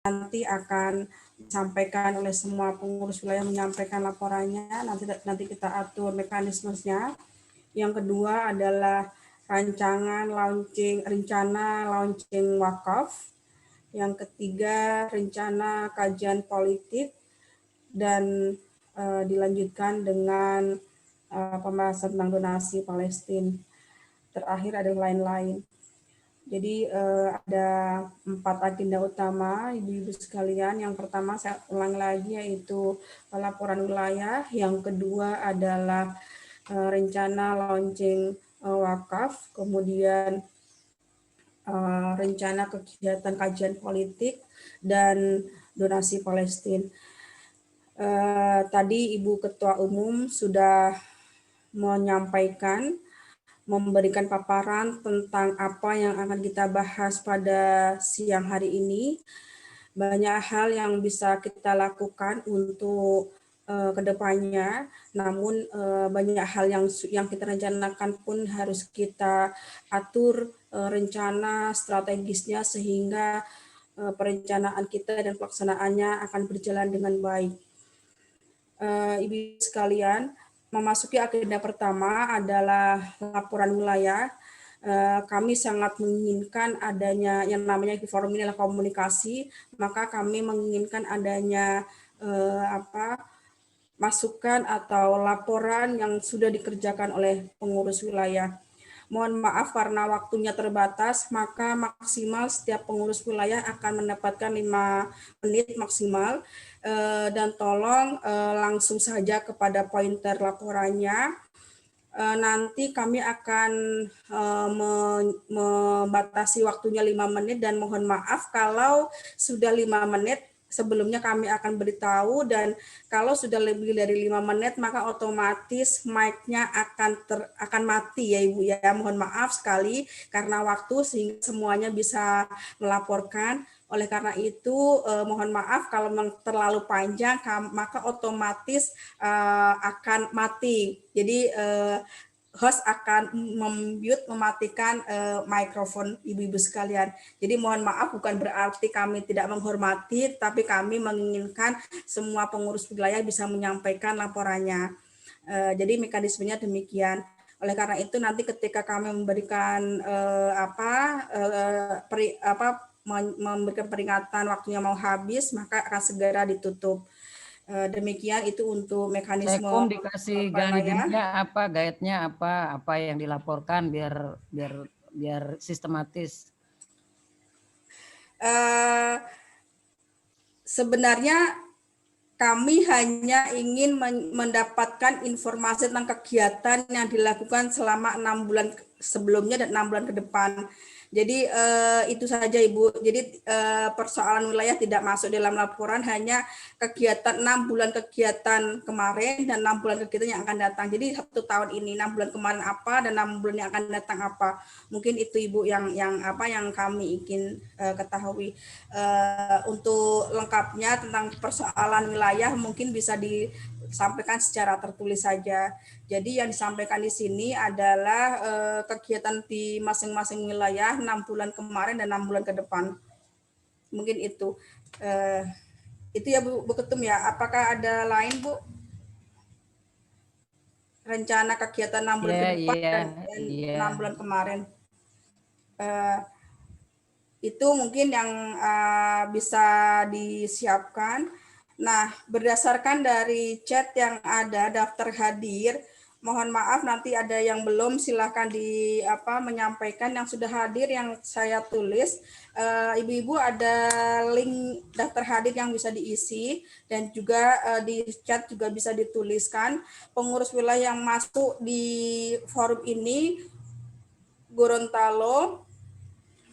nanti akan disampaikan oleh semua pengurus wilayah menyampaikan laporannya, nanti kita atur mekanismenya. Yang kedua adalah rencana launching wakaf. Yang ketiga rencana kajian politik dan dilanjutkan dengan pembahasan tentang donasi Palestina. Terakhir ada lain-lain. Jadi ada 4 agenda utama, Ibu-ibu sekalian. Yang pertama saya ulang lagi yaitu laporan wilayah. Yang kedua adalah rencana launching wakaf, kemudian rencana kegiatan kajian politik dan donasi Palestina. Tadi Ibu Ketua Umum sudah menyampaikan, memberikan paparan tentang apa yang akan kita bahas pada siang hari ini. Banyak hal yang bisa kita lakukan untuk kedepannya, namun banyak hal yang kita rencanakan pun harus kita atur rencana strategisnya sehingga perencanaan kita dan pelaksanaannya akan berjalan dengan baik. Ibu sekalian, memasuki agenda pertama adalah laporan wilayah. Kami sangat menginginkan adanya yang namanya forum ini adalah komunikasi, maka kami menginginkan adanya masukan atau laporan yang sudah dikerjakan oleh pengurus wilayah. Mohon maaf karena waktunya terbatas, maka maksimal setiap pengurus wilayah akan mendapatkan 5 menit maksimal. Dan tolong langsung saja kepada pointer laporannya. Nanti kami akan membatasi waktunya 5 menit dan mohon maaf kalau sudah 5 menit sebelumnya kami akan beritahu, dan kalau sudah lebih dari 5 menit maka otomatis mic-nya akan mati ya Ibu ya. Mohon maaf sekali karena waktu sehingga semuanya bisa melaporkan. Oleh karena itu mohon maaf kalau terlalu panjang maka otomatis akan mati. Jadi host akan mematikan mikrofon ibu-ibu sekalian. Jadi mohon maaf bukan berarti kami tidak menghormati, tapi kami menginginkan semua pengurus wilayah bisa menyampaikan laporannya. Jadi mekanismenya demikian. Oleh karena itu nanti ketika kami memberikan memberikan peringatan waktunya mau habis, maka akan segera ditutup. Demikian itu untuk mekanisme. Sekom dikasih guide-nya apa yang dilaporkan biar sistematis. Sebenarnya kami hanya ingin mendapatkan informasi tentang kegiatan yang dilakukan selama 6 bulan sebelumnya dan 6 bulan ke depan. Jadi itu saja Ibu. Jadi persoalan wilayah tidak masuk dalam laporan, hanya kegiatan 6 bulan kegiatan kemarin dan 6 bulan kegiatan yang akan datang. Jadi 1 tahun ini 6 bulan kemarin apa dan 6 bulan yang akan datang apa. Mungkin itu Ibu yang kami ingin ketahui. Untuk lengkapnya tentang persoalan wilayah mungkin bisa disampaikan secara tertulis saja. Jadi yang disampaikan di sini adalah kegiatan di masing-masing wilayah 6 bulan kemarin dan 6 bulan ke depan. Mungkin itu. Itu ya Bu Ketum ya. Apakah ada lain Bu? Rencana kegiatan 6 bulan ke depan dan 6 bulan kemarin. Itu mungkin yang bisa disiapkan. Nah, berdasarkan dari chat yang ada daftar hadir, mohon maaf nanti ada yang belum, silahkan menyampaikan. Yang sudah hadir yang saya tulis, ibu-ibu ada link daftar hadir yang bisa diisi, dan juga di chat juga bisa dituliskan. Pengurus wilayah yang masuk di forum ini Gorontalo,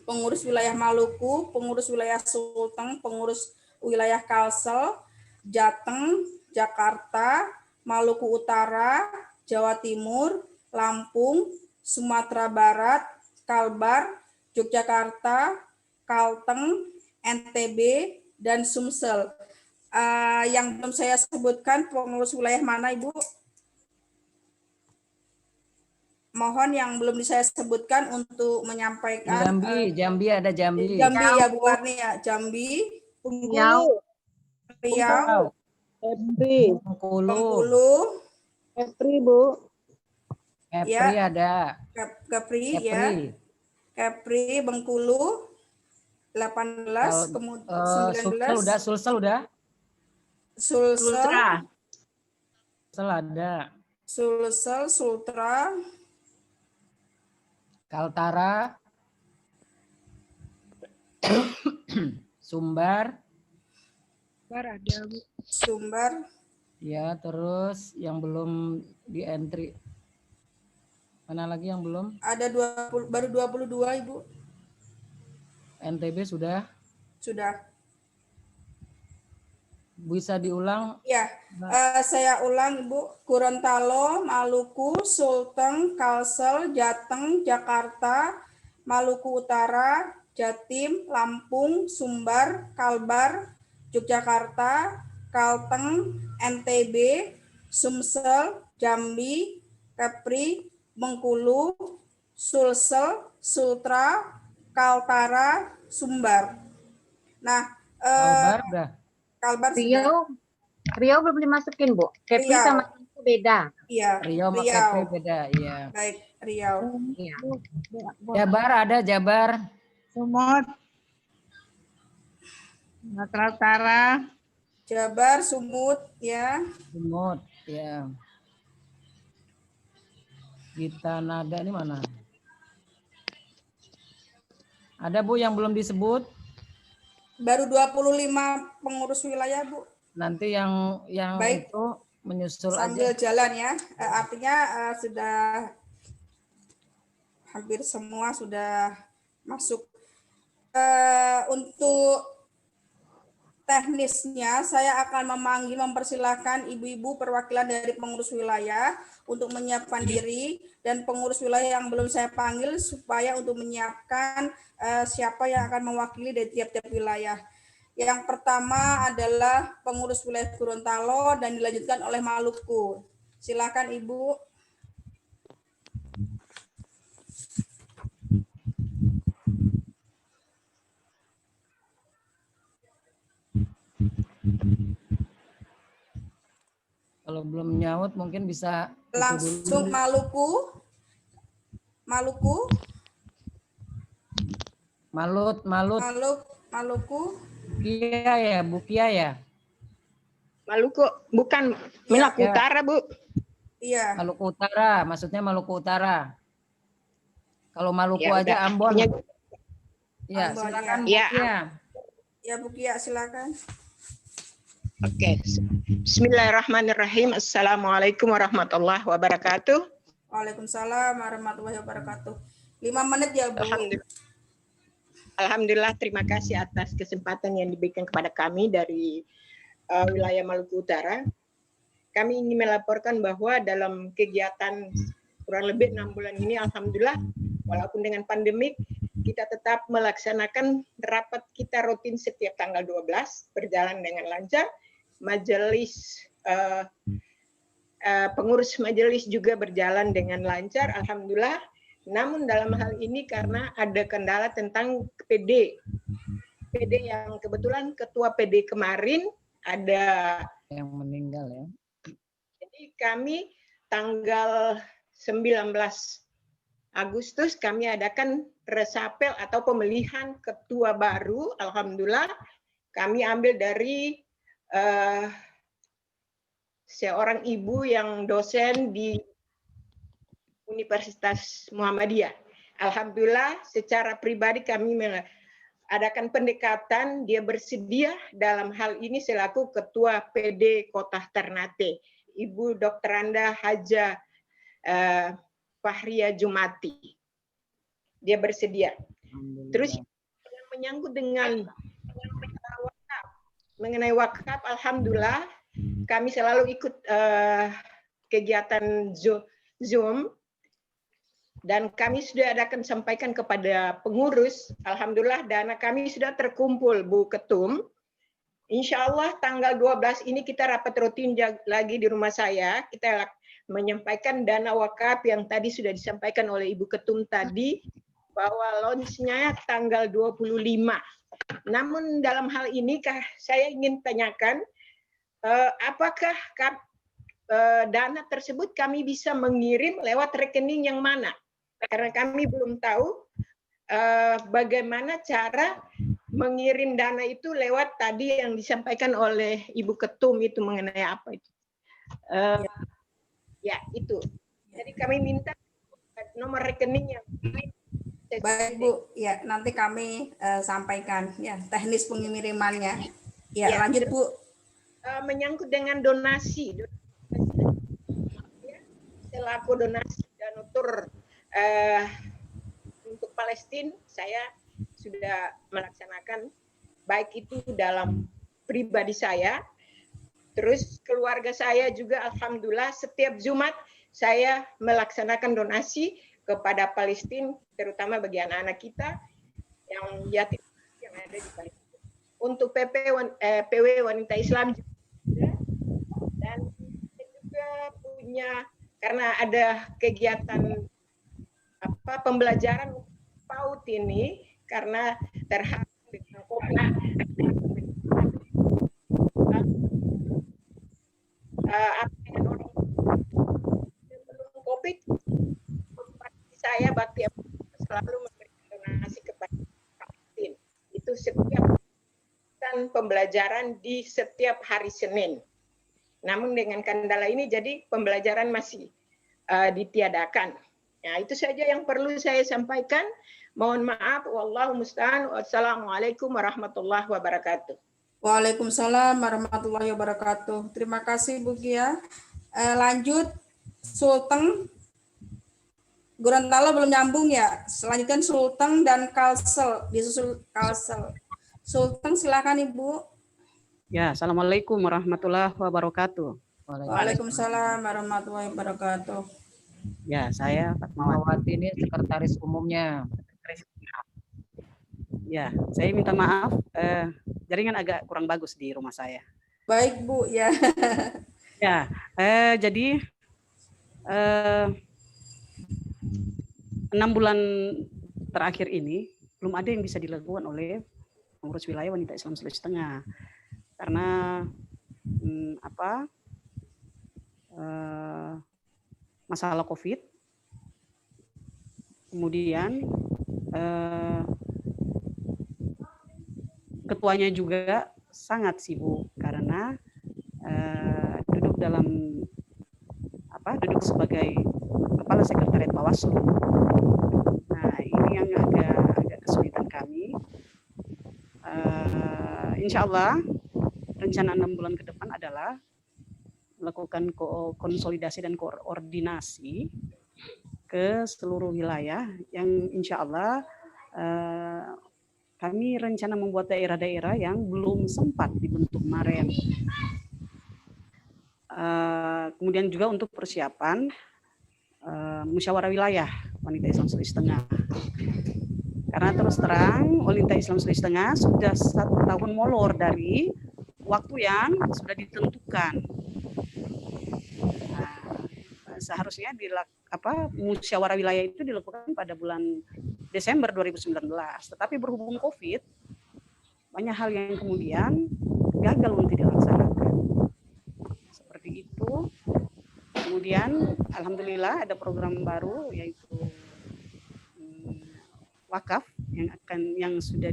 pengurus wilayah Maluku, pengurus wilayah Sulteng, pengurus wilayah Kalsel, Jateng, Jakarta, Maluku Utara, Jawa Timur, Lampung, Sumatera Barat, Kalbar, Yogyakarta, Kalteng, NTB, dan Sumsel. Yang belum saya sebutkan pengurus wilayah mana Ibu? Mohon yang belum saya sebutkan untuk menyampaikan. Jambi ada Jambi. Jambi ya Bu Warni ya, Jambi, Bengkulu, Riau, Kepri. Bengkulu, Kepri, Bu. Kepri ya, ada. Kepri, ya, Kepri. Kepri, Bengkulu, 18, kemudian Sulsel 19, udah. Sulsel, Sulsel ada. Sulsel, Sultra, Kaltara. Sumbar. Sumbar, Ya, terus yang belum di entry. Mana lagi yang belum? ada 20, baru 22 Ibu. NTB sudah. Sudah. Bisa diulang? Ya, saya ulang Ibu. Gorontalo, Maluku, Sulteng, Kalsel, Jateng, Jakarta, Maluku Utara, Jatim, Lampung, Sumbar, Kalbar, Yogyakarta, Kalteng, NTB, Sumsel, Jambi, Kepri, Bengkulu, Sulsel, Sultra, Kaltara, Sumbar. Nah, Kalbar udah. Kalbar sudah. Riau belum dimasukin, Bu. Kepri Riau. sama itu beda. Iya, Riau sama Riau. Kepri beda, iya. Baik, Riau. Iya. Jabar ada, Jabar. Sumut. Sumatera Utara. Jabar, Sumut, ya. Sumut, ya. Gita Nada ini mana? Ada Bu yang belum disebut? Baru 25 pengurus wilayah, Bu. Nanti yang Baik. itu menyusul Sambil aja. jalan ya. Artinya sudah hampir semua sudah masuk. Untuk teknisnya saya akan mempersilahkan ibu-ibu perwakilan dari pengurus wilayah untuk menyiapkan diri, dan pengurus wilayah yang belum saya panggil supaya untuk menyiapkan siapa yang akan mewakili dari tiap-tiap wilayah. Yang pertama adalah pengurus wilayah Gorontalo dan dilanjutkan oleh Maluku. Silakan Ibu. Kalau belum nyaut mungkin bisa langsung dulu. Maluku. Bukia ya, Bukia ya. Maluku, bukan Maluku Ya. Utara, Bu. Iya. Maluku Utara, maksudnya Maluku Utara. Kalau Maluku Ya, aja udah. Ambon. Ya, Ambon, silakan ya. Bukia. Ya, Bukia, silakan. Oke. Bismillahirrahmanirrahim. Assalamualaikum warahmatullahi wabarakatuh. Waalaikumsalam warahmatullahi wabarakatuh. 5 menit ya, Bu. Alhamdulillah, terima kasih atas kesempatan yang diberikan kepada kami dari wilayah Maluku Utara. Kami ingin melaporkan bahwa dalam kegiatan kurang lebih 6 bulan ini, alhamdulillah, walaupun dengan pandemik, kita tetap melaksanakan rapat kita rutin setiap tanggal 12, berjalan dengan lancar. Majelis pengurus majelis juga berjalan dengan lancar, alhamdulillah. Namun dalam hal ini karena ada kendala tentang PD yang kebetulan ketua PD kemarin ada yang meninggal ya. Jadi kami tanggal 19 Agustus kami adakan resapel atau pemilihan ketua baru. Alhamdulillah kami ambil dari seorang ibu yang dosen di Universitas Muhammadiyah. Alhamdulillah secara pribadi kami mengadakan pendekatan, dia bersedia dalam hal ini selaku Ketua PD Kota Ternate, Ibu Dr. Anda Haja Fahria Jumati. Dia bersedia. Terus yang menyangkut dengan mengenai wakaf, alhamdulillah kami selalu ikut kegiatan Zoom. Dan kami sudah adakan sampaikan kepada pengurus, alhamdulillah dana kami sudah terkumpul, Bu Ketum. Insya Allah tanggal 12 ini kita rapat rutin lagi di rumah saya. Kita menyampaikan dana wakaf yang tadi sudah disampaikan oleh Ibu Ketum tadi, bahwa launch-nya tanggal 25 Namun dalam hal ini saya ingin tanyakan, apakah dana tersebut kami bisa mengirim lewat rekening yang mana? Karena kami belum tahu bagaimana cara mengirim dana itu lewat tadi yang disampaikan oleh Ibu Ketum itu mengenai apa itu. Ya, itu. Jadi kami minta nomor rekening yang baik Bu, ya nanti kami sampaikan ya teknis pengirimannya. Ya, Ya. lanjut Bu. Menyangkut dengan donasi, selaku donasi donatur untuk Palestina, saya sudah melaksanakan baik itu dalam pribadi saya, terus keluarga saya juga alhamdulillah setiap Jumat saya melaksanakan donasi kepada Palestina, terutama bagi anak-anak kita yang yatim yang ada di Palestina. Untuk PW Wanita Islam juga, dan juga punya, karena ada kegiatan pembelajaran PAUD ini karena terhalang dengan COVID. COVID, saya bakti selalu memberikan donasi kepada vaksin. Itu setiap pembelajaran di setiap hari Senin. Namun dengan kendala ini jadi pembelajaran masih ditiadakan. Ya, itu saja yang perlu saya sampaikan. Mohon maaf, wallahu musta'an. Wassalamualaikum warahmatullahi wabarakatuh. Waalaikumsalam warahmatullahi wabarakatuh. Terima kasih Bu Gia. Lanjut Sulteng. Gorontalo belum nyambung ya. Selanjutnya Sulteng dan Kalsel, disusul Kalsel. Sulteng silakan Ibu. Ya, assalamualaikum warahmatullahi wabarakatuh. Waalaikumsalam warahmatullahi wabarakatuh. Ya, saya Fatmawati. Fatmawati ini sekretaris umumnya. Ya, saya minta maaf, jaringan agak kurang bagus di rumah saya. Baik Bu ya. Ya, jadi 6 bulan terakhir ini belum ada yang bisa dilakukan oleh pengurus wilayah Wanita Islam Sulawesi Tengah karena masalah COVID, kemudian ketuanya juga sangat sibuk karena duduk sebagai kepala sekretariat Bawaslu. Nah, ini yang agak kesulitan kami. Insya Allah rencana 6 bulan ke depan adalah melakukan konsolidasi dan koordinasi ke seluruh wilayah yang insya Allah kami rencana membuat daerah-daerah yang belum sempat dibentuk kemarin. Kemudian juga untuk persiapan musyawarah wilayah Wanita Islam Sulawesi Tengah. Karena terus terang Wanita Islam Sulawesi Tengah sudah 1 tahun molor dari waktu yang sudah ditentukan. Seharusnya musyawarah wilayah itu dilakukan pada bulan Desember 2019, tetapi berhubung COVID, banyak hal yang kemudian gagal untuk dilaksanakan. Seperti itu. Kemudian alhamdulillah ada program baru yaitu wakaf yang sudah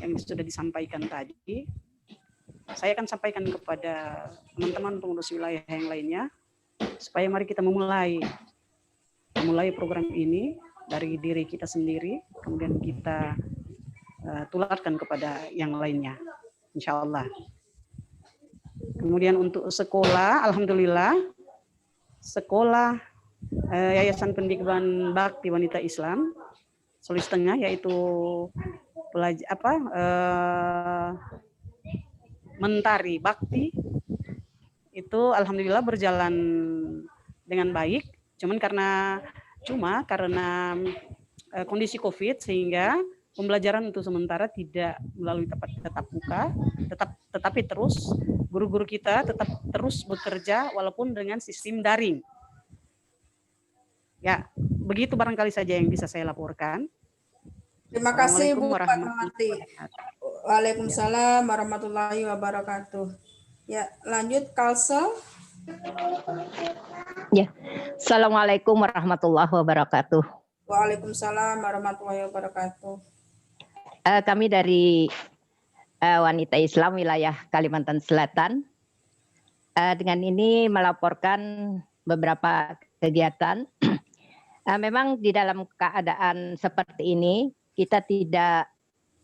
yang sudah disampaikan tadi. Saya akan sampaikan kepada teman-teman pengurus wilayah yang lainnya supaya mari kita memulai program ini dari diri kita sendiri, kemudian kita tularkan kepada yang lainnya, insya Allah. Kemudian untuk sekolah, alhamdulillah sekolah Yayasan Pendidikan Bakti Wanita Islam Sulawesi Tengah yaitu Mentari Bakti itu alhamdulillah berjalan dengan baik. Cuma karena kondisi COVID sehingga pembelajaran untuk sementara tidak melalui tatap muka, tetapi terus guru-guru kita tetap terus bekerja walaupun dengan sistem daring. Ya, begitu barangkali saja yang bisa saya laporkan. Terima kasih Assalamualaikum Bu warahmatullahi Fatmawati. wabarakatuh. Waalaikumsalam warahmatullahi wabarakatuh. Ya, lanjut Kalsel. Ya, Assalamualaikum warahmatullahi wabarakatuh. Waalaikumsalam warahmatullahi wabarakatuh. Kami dari Wanita Islam wilayah Kalimantan Selatan dengan ini melaporkan beberapa kegiatan. Memang di dalam keadaan seperti ini kita tidak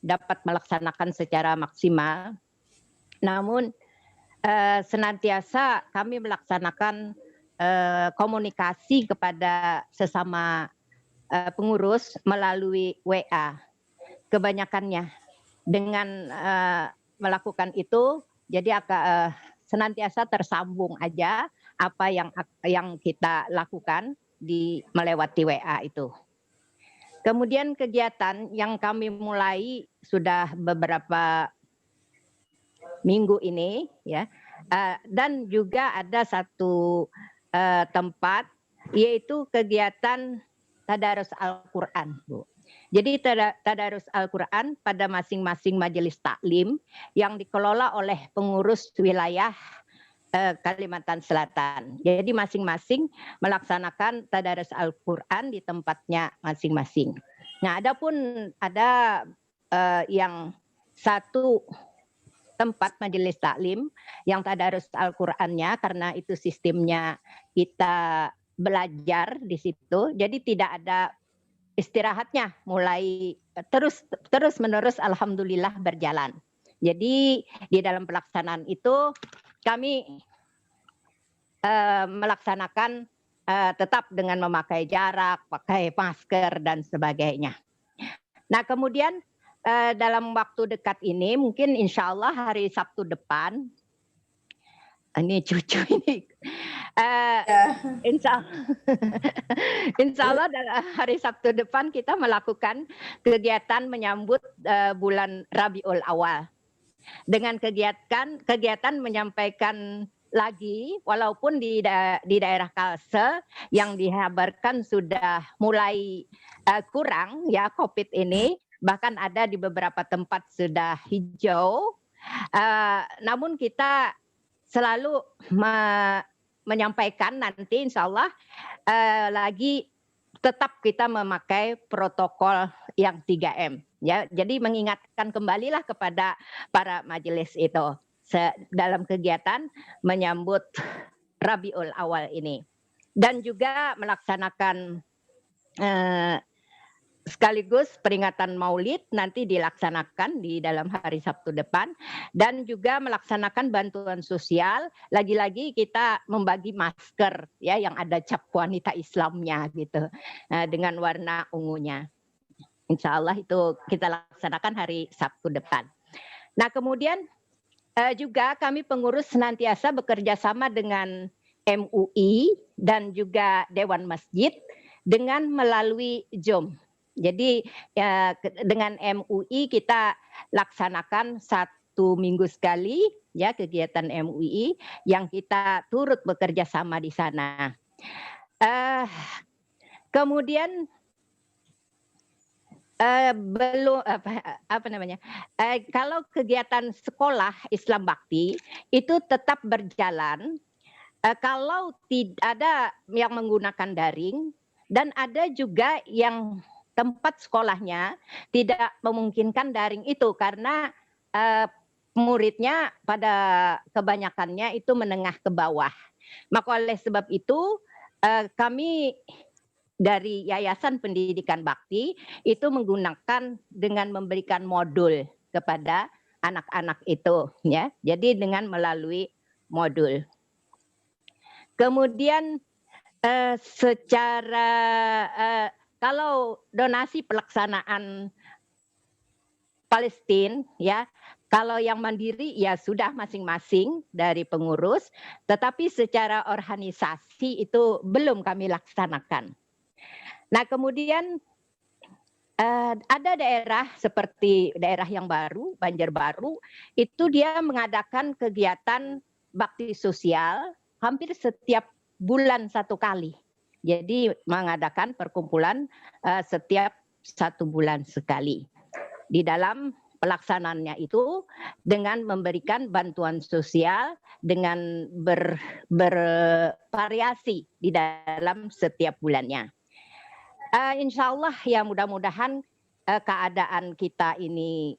dapat melaksanakan secara maksimal. Namun senantiasa kami melaksanakan komunikasi kepada sesama pengurus melalui WA. Kebanyakannya dengan melakukan itu, jadi senantiasa tersambung aja apa yang kita lakukan melewati WA itu. Kemudian kegiatan yang kami mulai sudah beberapa minggu ini, ya, dan juga ada satu tempat yaitu kegiatan Tadarus Al-Quran, Bu. Jadi Tadarus Al-Quran pada masing-masing majelis taklim yang dikelola oleh pengurus wilayah Kalimantan Selatan. Jadi masing-masing melaksanakan Tadarus Al-Quran di tempatnya masing-masing. Nah, ada yang satu tempat majelis taklim yang Tadarus Al-Qurannya, karena itu sistemnya kita belajar di situ, jadi tidak ada istirahatnya, mulai terus menerus alhamdulillah berjalan. Jadi di dalam pelaksanaan itu kami melaksanakan tetap dengan memakai jarak, pakai masker dan sebagainya. Nah, kemudian dalam waktu dekat ini mungkin insya Allah hari Sabtu depan, ini cucu ini. Insya Allah hari Sabtu depan kita melakukan kegiatan menyambut bulan Rabiul Awal. Dengan kegiatan menyampaikan lagi, walaupun di daerah Kalsel yang dihabarkan sudah mulai kurang ya COVID ini, bahkan ada di beberapa tempat sudah hijau. Namun kita selalu menyampaikan nanti insya Allah lagi tetap kita memakai protokol yang 3M. Ya, jadi mengingatkan kembalilah kepada para majelis itu dalam kegiatan menyambut Rabiul Awal ini. Dan juga melaksanakan sekaligus peringatan Maulid nanti dilaksanakan di dalam hari Sabtu depan, dan juga melaksanakan bantuan sosial. Lagi-lagi kita membagi masker ya yang ada cap Wanita Islamnya gitu, dengan warna ungunya. Insya Allah itu kita laksanakan hari Sabtu depan. Nah, kemudian juga kami pengurus senantiasa bekerja sama dengan MUI dan juga Dewan Masjid dengan melalui Zoom. Jadi dengan MUI kita laksanakan 1 minggu sekali ya kegiatan MUI yang kita turut bekerja sama di sana. Kemudian kalau kegiatan sekolah Islam Bakti itu tetap berjalan. Kalau tidak ada yang menggunakan daring, dan ada juga yang tempat sekolahnya tidak memungkinkan daring itu karena muridnya pada kebanyakannya itu menengah ke bawah. Maka oleh sebab itu kami dari Yayasan Pendidikan Bakti itu menggunakan dengan memberikan modul kepada anak-anak itu ya. Jadi dengan melalui modul. Kemudian secara kalau donasi pelaksanaan Palestina ya, kalau yang mandiri ya sudah masing-masing dari pengurus, tetapi secara organisasi itu belum kami laksanakan. Nah, kemudian ada daerah seperti daerah yang baru, Banjarbaru, itu dia mengadakan kegiatan bakti sosial hampir setiap bulan 1 kali. Jadi mengadakan perkumpulan setiap 1 bulan sekali. Di dalam pelaksanaannya itu dengan memberikan bantuan sosial dengan bervariasi di dalam setiap bulannya. Insya Allah ya mudah-mudahan keadaan kita ini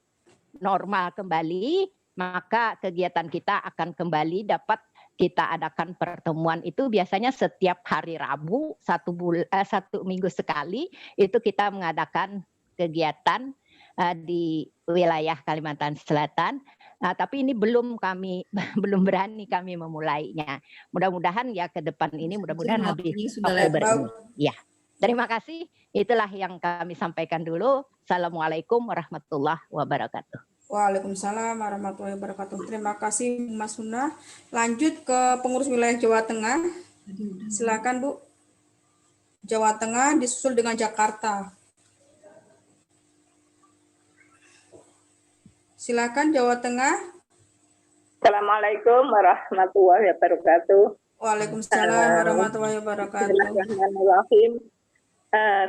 normal kembali, maka kegiatan kita akan kembali dapat kita adakan pertemuan itu biasanya setiap hari Rabu 1 minggu sekali itu kita mengadakan kegiatan di wilayah Kalimantan Selatan. Tapi ini belum berani kami memulainya. Mudah-mudahan ya ke depan ini mudah-mudahan habis Oktober ini. Ya. Terima kasih. Itulah yang kami sampaikan dulu. Assalamualaikum warahmatullahi wabarakatuh. Waalaikumsalam warahmatullahi wabarakatuh. Terima kasih Mas Huna. Lanjut ke pengurus wilayah Jawa Tengah. Silakan Bu. Jawa Tengah disusul dengan Jakarta. Silakan Jawa Tengah. Assalamualaikum warahmatullahi wabarakatuh. Waalaikumsalam warahmatullahi wabarakatuh. Bismillahirrahmanirrahim.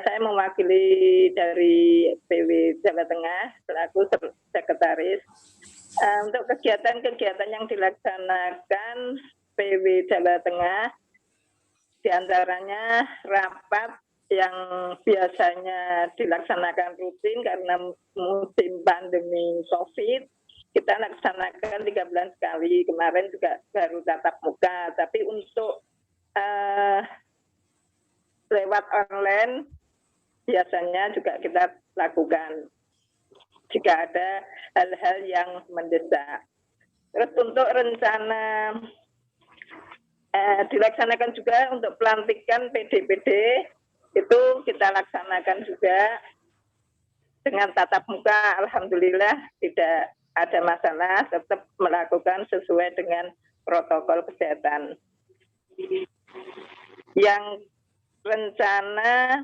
Saya mewakili dari PW Jawa Tengah selaku sekretaris. Untuk kegiatan-kegiatan yang dilaksanakan PW Jawa Tengah, diantaranya rapat yang biasanya dilaksanakan rutin karena musim pandemi COVID, kita laksanakan 3 bulan sekali. Kemarin juga baru tatap muka, tapi untuk lewat online biasanya juga kita lakukan jika ada hal-hal yang mendesak. Terus untuk rencana dilaksanakan juga untuk pelantikan PD-PD itu kita laksanakan juga dengan tatap muka. Alhamdulillah tidak ada masalah, tetap melakukan sesuai dengan protokol kesehatan. Yang rencana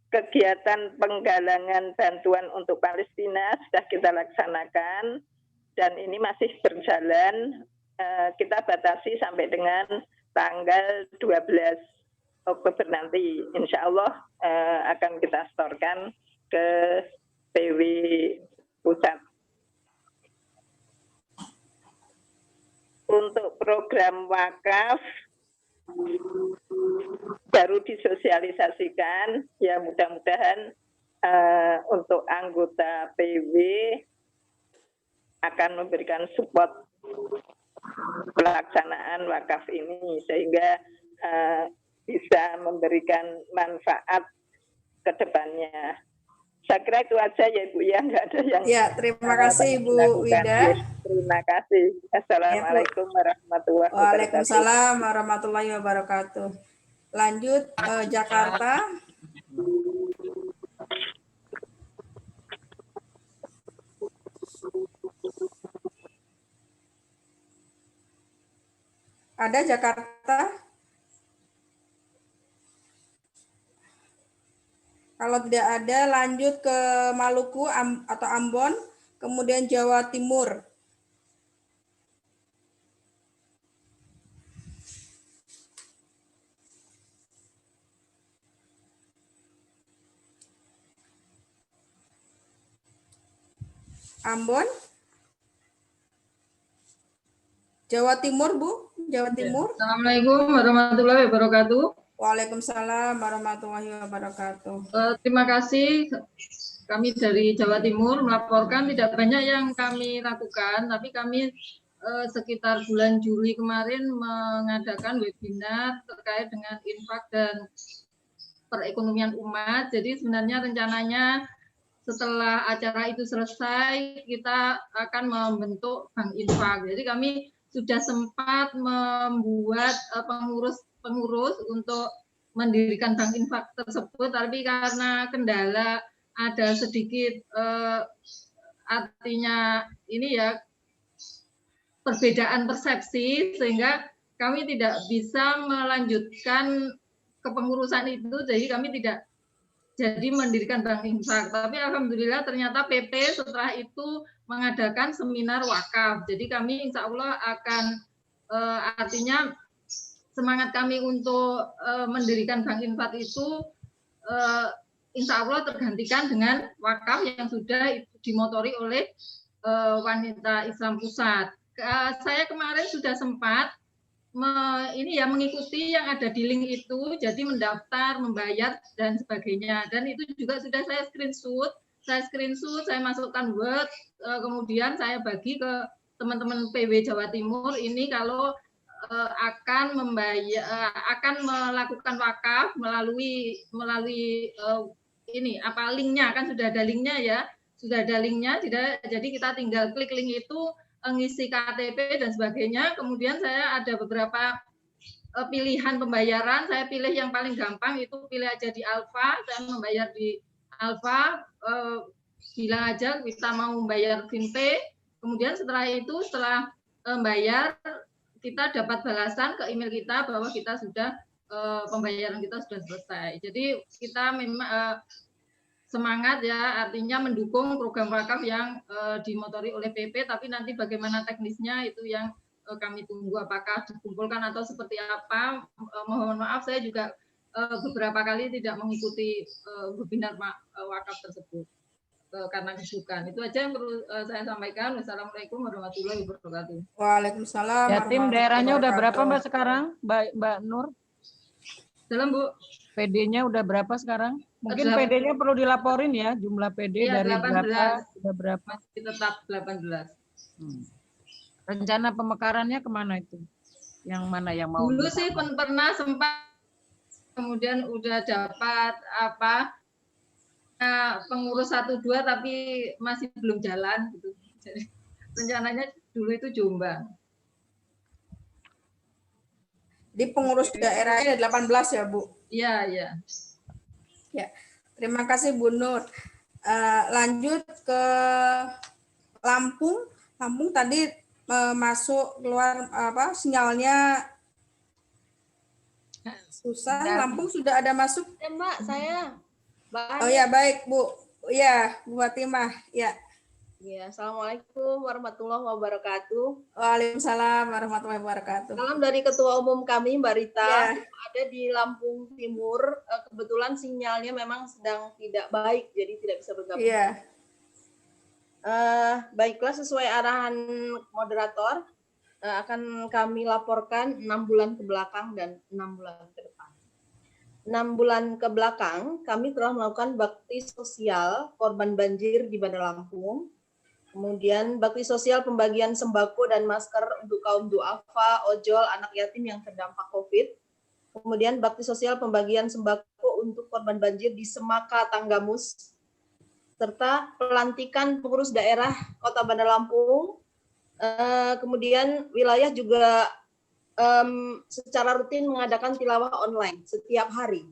kegiatan penggalangan bantuan untuk Palestina sudah kita laksanakan dan ini masih berjalan. Kita batasi sampai dengan tanggal 12 Oktober nanti. Insya Allah akan kita setorkan ke PW Pusat. Untuk program wakaf baru disosialisasikan, ya mudah-mudahan untuk anggota PW akan memberikan support pelaksanaan wakaf ini sehingga bisa memberikan manfaat ke depannya. Saya kira itu aja ya Bu ya, nggak ada yang. Ya, terima kasih Bu Wida. Terima kasih. Assalamualaikum warahmatullahi wabarakatuh. Waalaikumsalam warahmatullahi wabarakatuh. Lanjut Jakarta. Ada Jakarta? Kalau tidak ada, lanjut ke Maluku atau Ambon, kemudian Jawa Timur. Ambon? Jawa Timur, Bu? Jawa Timur? Assalamualaikum warahmatullahi wabarakatuh. Waalaikumsalam warahmatullahi wabarakatuh. Terima kasih. Kami dari Jawa Timur melaporkan tidak banyak yang kami lakukan, tapi kami sekitar bulan Juli kemarin mengadakan webinar terkait dengan infak dan perekonomian umat. Jadi sebenarnya rencananya setelah acara itu selesai, kita akan membentuk bank infak. Jadi kami sudah sempat membuat pengurus untuk mendirikan bank infak tersebut, tapi karena kendala ada sedikit artinya ini ya perbedaan persepsi sehingga kami tidak bisa melanjutkan kepengurusan itu, jadi kami tidak jadi mendirikan bank infak. Tapi alhamdulillah ternyata PP setelah itu mengadakan seminar wakaf. Jadi kami insya Allah akan artinya semangat kami untuk mendirikan Bank Infak itu insya Allah tergantikan dengan wakaf yang sudah dimotori oleh Wanita Islam Pusat. Saya kemarin sudah sempat mengikuti yang ada di link itu, jadi mendaftar, membayar dan sebagainya. Dan itu juga sudah saya screenshot, saya masukkan Word, kemudian saya bagi ke teman-teman PW Jawa Timur ini kalau akan melakukan wakaf melalui linknya, kan sudah ada linknya ya, jadi kita tinggal klik link itu, ngisi KTP dan sebagainya. Kemudian saya ada beberapa pilihan pembayaran, saya pilih yang paling gampang, itu pilih aja di Alfa, saya membayar di Alfa, bilang aja kita mau membayar Vinpay. Kemudian setelah membayar, kita dapat balasan ke email kita bahwa kita sudah pembayaran kita sudah selesai. Jadi kita memang semangat ya, artinya mendukung program wakaf yang dimotori oleh PP, tapi nanti bagaimana teknisnya itu yang kami tunggu, apakah dikumpulkan atau seperti apa. Mohon maaf saya juga beberapa kali tidak mengikuti webinar wakaf tersebut karena kesibukan. Itu aja yang perlu saya sampaikan. Wassalamualaikum warahmatullahi wabarakatuh. Waalaikumsalam. Ya, tim daerahnya udah berapa Mbak sekarang, Mbak Nur? Dalam Bu. PD-nya udah berapa sekarang? Mungkin 18. PD-nya perlu dilaporin ya, jumlah PD Iya, dari 18. berapa, sudah berapa. Masih tetap 18. Rencana pemekarannya kemana itu? Yang mana yang mau? Dulu sih pernah sempat, kemudian udah dapat pengurus 1-2 tapi masih belum jalan gitu. Jadi rencananya dulu itu Jombang. Di pengurus daerahnya 18 ya, Bu? Iya, iya. Ya, terima kasih Bu Nur. Lanjut ke Lampung. Lampung tadi masuk keluar sinyalnya susah. Lampung sudah ada masuk? Ya, Mbak, saya. Oh ya, baik Bu. Ya, Bu Fatimah. Ya. Ya, Assalamualaikum warahmatullahi wabarakatuh. Waalaikumsalam warahmatullahi wabarakatuh. Salam dari Ketua Umum kami, Mbak Rita. Ya. Ada di Lampung Timur. Kebetulan sinyalnya memang sedang tidak baik, jadi tidak bisa bergabung. Iya. Baiklah, sesuai arahan moderator, akan kami laporkan 6 bulan ke belakang dan 6 bulan ke depan. 6 bulan ke belakang, kami telah melakukan bakti sosial korban banjir di Bandar Lampung. Kemudian bakti sosial pembagian sembako dan masker untuk kaum duafa, ojol, anak yatim yang terdampak COVID. Kemudian bakti sosial pembagian sembako untuk korban banjir di Semaka, Tanggamus. Serta pelantikan pengurus daerah Kota Bandar Lampung. Kemudian wilayah juga secara rutin mengadakan tilawah online setiap hari.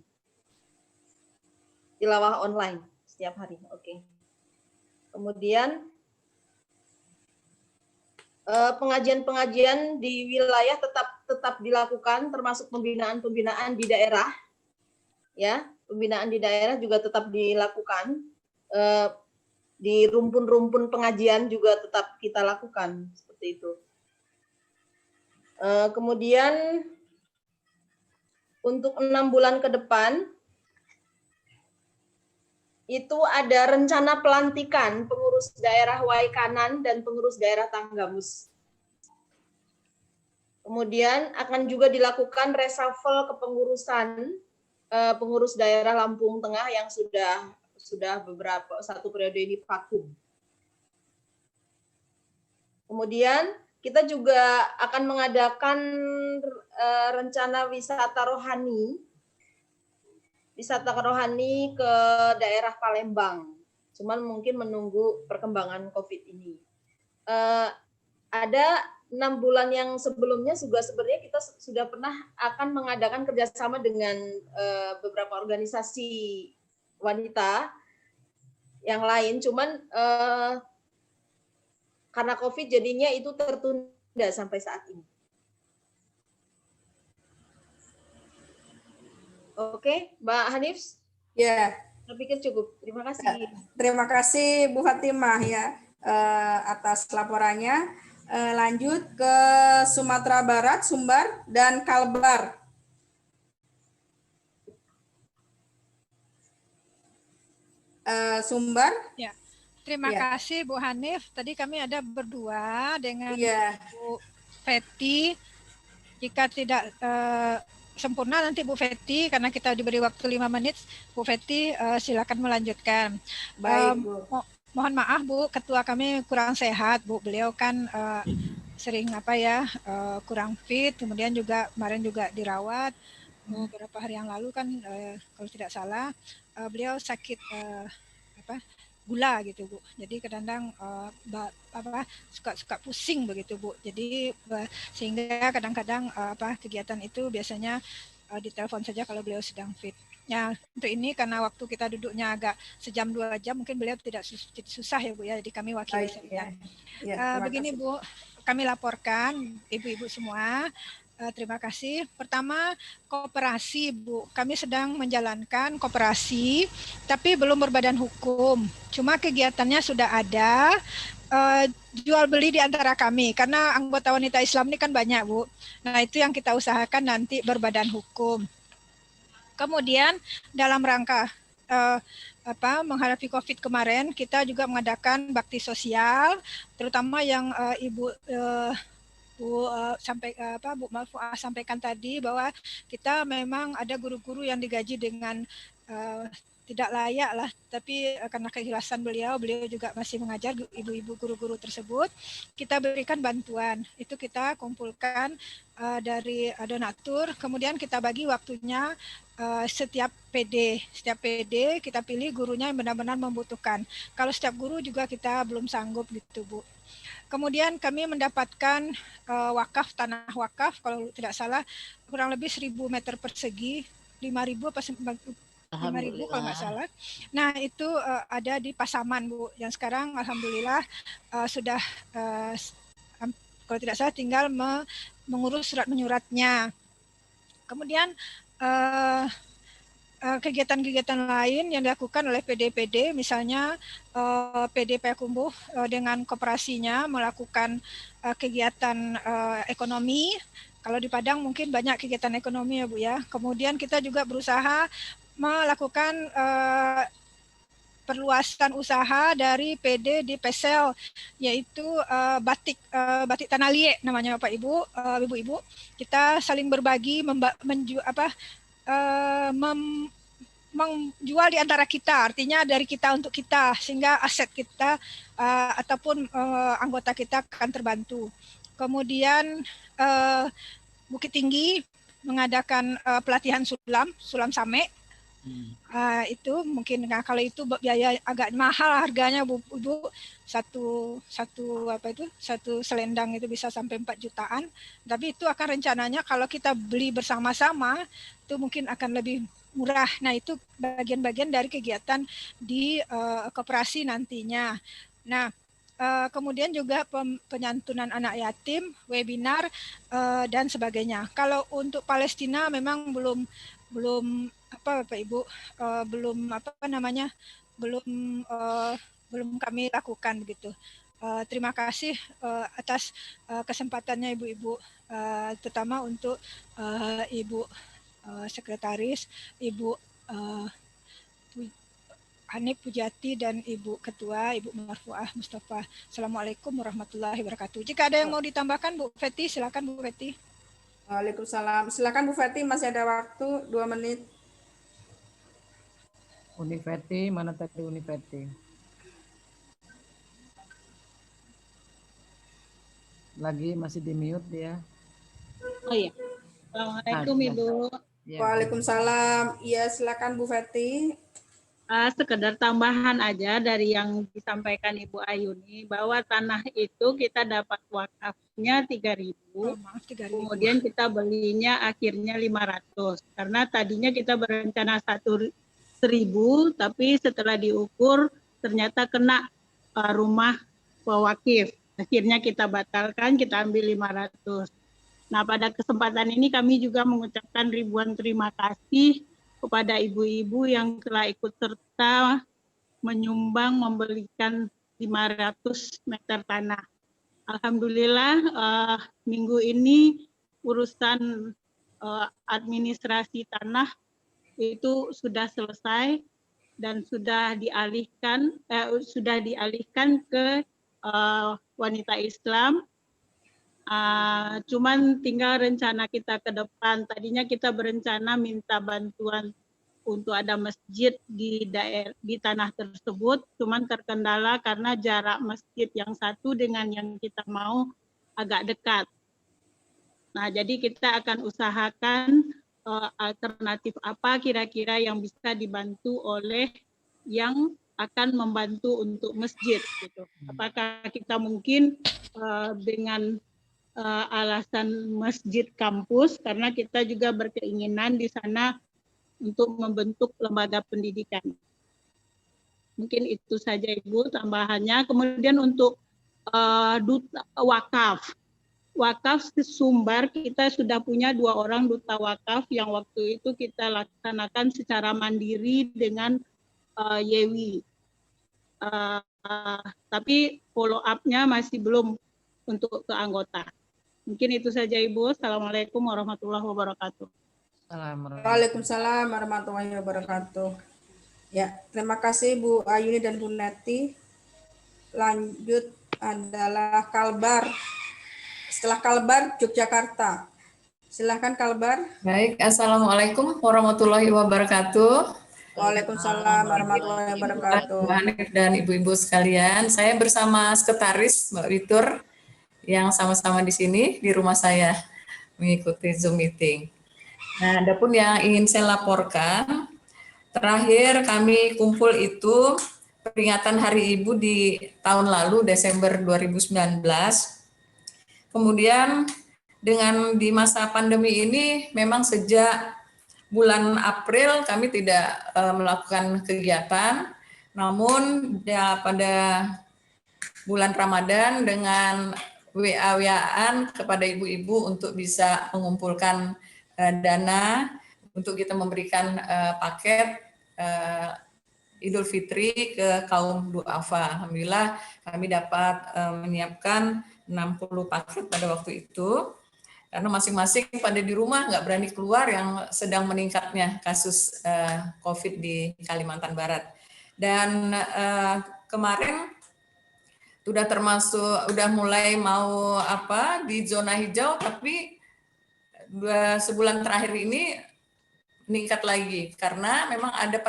Tilawah online setiap hari, oke. Kemudian pengajian-pengajian di wilayah tetap dilakukan, termasuk pembinaan di daerah. Ya, pembinaan di daerah juga tetap dilakukan. Di rumpun-rumpun pengajian juga tetap kita lakukan seperti itu. Kemudian untuk 6 bulan ke depan itu ada rencana pelantikan pengurus daerah Waikanan dan pengurus daerah Tanggamus. Kemudian akan juga dilakukan reshuffle kepengurusan pengurus daerah Lampung Tengah yang sudah satu periode ini vakum. Kemudian kita juga akan mengadakan rencana wisata rohani ke daerah Palembang. Cuman mungkin menunggu perkembangan COVID ini. Ada 6 bulan yang sebelumnya juga sebenarnya kita sudah pernah akan mengadakan kerjasama dengan beberapa organisasi wanita yang lain. Cuman karena COVID jadinya itu tertunda sampai saat ini. Oke, Mbak Hanif? Ya. Saya pikir cukup. Terima kasih. Terima kasih Bu Fatimah ya atas laporannya. Lanjut ke Sumatera Barat, Sumbar, dan Kalbar. Sumbar. Ya. Terima kasih Bu Hanif. Tadi kami ada berdua dengan Bu Feti. Jika tidak sempurna nanti Bu Feti, karena kita diberi waktu 5 menit. Bu Feti silakan melanjutkan. Baik, Bu. Mohon maaf Bu, ketua kami kurang sehat Bu. Beliau kan sering kurang fit, kemudian juga kemarin juga dirawat beberapa hari yang lalu kan kalau tidak salah beliau sakit gula gitu Bu. Jadi kadang-kadang suka pusing begitu Bu. Jadi sehingga kadang-kadang kegiatan itu biasanya ditelepon saja kalau beliau sedang fit. Ya, untuk ini karena waktu kita duduknya agak sejam 2 jam mungkin beliau tidak susah ya Bu ya. Jadi kami wakili sekalian. Begini Bu, kami laporkan ibu-ibu semua. Terima kasih. Pertama, koperasi Bu. Kami sedang menjalankan koperasi, tapi belum berbadan hukum. Cuma kegiatannya sudah ada, jual beli di antara kami. Karena anggota wanita Islam ini kan banyak Bu. Nah itu yang kita usahakan nanti berbadan hukum. Kemudian dalam rangka menghadapi COVID kemarin, kita juga mengadakan bakti sosial, terutama yang Ibu Bu Marfuah sampaikan tadi bahwa kita memang ada guru-guru yang digaji dengan tidak layak lah, tapi karena keikhlasan beliau juga masih mengajar ibu-ibu guru-guru tersebut. Kita berikan bantuan, itu kita kumpulkan dari donatur, kemudian kita bagi waktunya setiap PD kita pilih gurunya yang benar-benar membutuhkan. Kalau setiap guru juga kita belum sanggup gitu Bu. Kemudian kami mendapatkan tanah wakaf, kalau tidak salah kurang lebih 1.000 meter persegi, 5.000 apa 5.000 kalau nggak salah. Nah itu ada di Pasaman Bu, yang sekarang alhamdulillah sudah kalau tidak salah tinggal mengurus surat menyuratnya. Kemudian kegiatan-kegiatan lain yang dilakukan oleh PD-PD, misalnya PD Payakumbuh dengan koperasinya melakukan kegiatan ekonomi. Kalau di Padang mungkin banyak kegiatan ekonomi ya Bu ya. Kemudian kita juga berusaha melakukan perluasan usaha dari PD di Pesel, yaitu batik tanah liek namanya Bapak Ibu, Ibu-ibu. Kita saling berbagi menjual di antara kita, artinya dari kita untuk kita, sehingga aset kita ataupun anggota kita akan terbantu. Kemudian Bukit Tinggi mengadakan pelatihan sulam same. Itu mungkin kalau itu biaya agak mahal harganya Bu Ibu, satu selendang itu bisa sampai 4 jutaan, tapi itu akan rencananya kalau kita beli bersama-sama itu mungkin akan lebih murah. Nah itu bagian-bagian dari kegiatan di koperasi nantinya. Nah kemudian juga penyantunan anak yatim, webinar dan sebagainya. Kalau untuk Palestina memang belum Bapak Ibu belum kami lakukan begitu. Terima kasih atas kesempatannya Ibu-ibu, terutama untuk Ibu Sekretaris, Ibu Hanif Pujati dan Ibu Ketua, Ibu Marfuah Mustafa. Assalamualaikum warahmatullahi wabarakatuh. Jika ada yang mau ditambahkan Bu Feti, silakan Bu Feti. Waalaikumsalam. Silakan Bu Feti, masih ada waktu 2 menit. Unifeti, mana tadi Unifeti? Lagi masih di mute dia. Oh iya. Assalamualaikum Ibu. Ya. Waalaikumsalam. Iya, silakan Bu Feti. Sekedar tambahan aja dari yang disampaikan Ibu Ayuni, bahwa tanah itu kita dapat wakafnya 3.000. Kemudian kita belinya akhirnya 500. Karena tadinya kita berencana 1.000, tapi setelah diukur ternyata kena rumah pewakif. Akhirnya kita batalkan, kita ambil 500. Nah, pada kesempatan ini kami juga mengucapkan ribuan terima kasih kepada ibu-ibu yang telah ikut serta menyumbang membelikan 500 meter tanah. alhamdulillah minggu ini urusan administrasi tanah itu sudah selesai dan sudah dialihkan ke wanita Islam. Cuman tinggal rencana kita ke depan. Tadinya kita berencana minta bantuan untuk ada masjid di tanah tersebut, cuman terkendala karena jarak masjid yang satu dengan yang kita mau agak dekat. Nah, jadi kita akan usahakan alternatif apa kira-kira yang bisa dibantu oleh yang akan membantu untuk masjid gitu. Apakah kita mungkin dengan alasan masjid kampus, karena kita juga berkeinginan di sana untuk membentuk lembaga pendidikan. Mungkin itu saja Ibu tambahannya. Kemudian untuk duta wakaf. Wakaf Sumbar kita sudah punya 2 orang duta wakaf yang waktu itu kita laksanakan secara mandiri dengan Yewi. Tapi follow up-nya masih belum untuk ke anggota. Mungkin itu saja Ibu. Assalamualaikum warahmatullahi wabarakatuh. Waalaikumsalam warahmatullahi wabarakatuh. Ya, terima kasih Bu Ayuni dan Bu Neti. Lanjut adalah Kalbar. Setelah Kalbar, Yogyakarta. Silakan Kalbar. Baik, Assalamualaikum warahmatullahi wabarakatuh. Waalaikumsalam warahmatullahi wabarakatuh. Bu Hanif dan ibu-ibu sekalian, saya bersama sekretaris Mbak Witur yang sama-sama di sini di rumah saya mengikuti Zoom meeting. Nah, adapun yang ingin saya laporkan, terakhir kami kumpul itu peringatan Hari Ibu di tahun lalu Desember 2019. Kemudian dengan di masa pandemi ini memang sejak bulan April kami tidak melakukan kegiatan, namun ya pada bulan Ramadan dengan WA-WA-an kepada ibu-ibu untuk bisa mengumpulkan dana untuk kita memberikan paket Idul Fitri ke kaum duafa. Alhamdulillah kami dapat menyiapkan 60 paket pada waktu itu, karena masing-masing pada di rumah nggak berani keluar yang sedang meningkatnya kasus COVID di Kalimantan Barat. Dan kemarin udah mulai mau di zona hijau, tapi sebulan terakhir ini meningkat lagi karena memang ada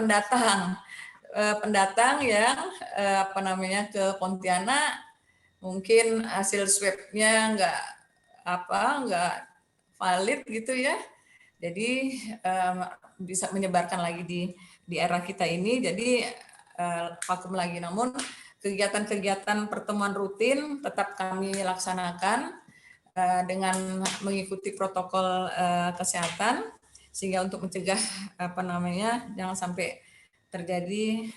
pendatang yang ke Pontianak, mungkin hasil swabnya nggak valid gitu ya, jadi bisa menyebarkan lagi di daerah kita ini, jadi vakum lagi. Namun kegiatan-kegiatan pertemuan rutin tetap kami laksanakan dengan mengikuti protokol kesehatan, sehingga untuk mencegah jangan sampai terjadi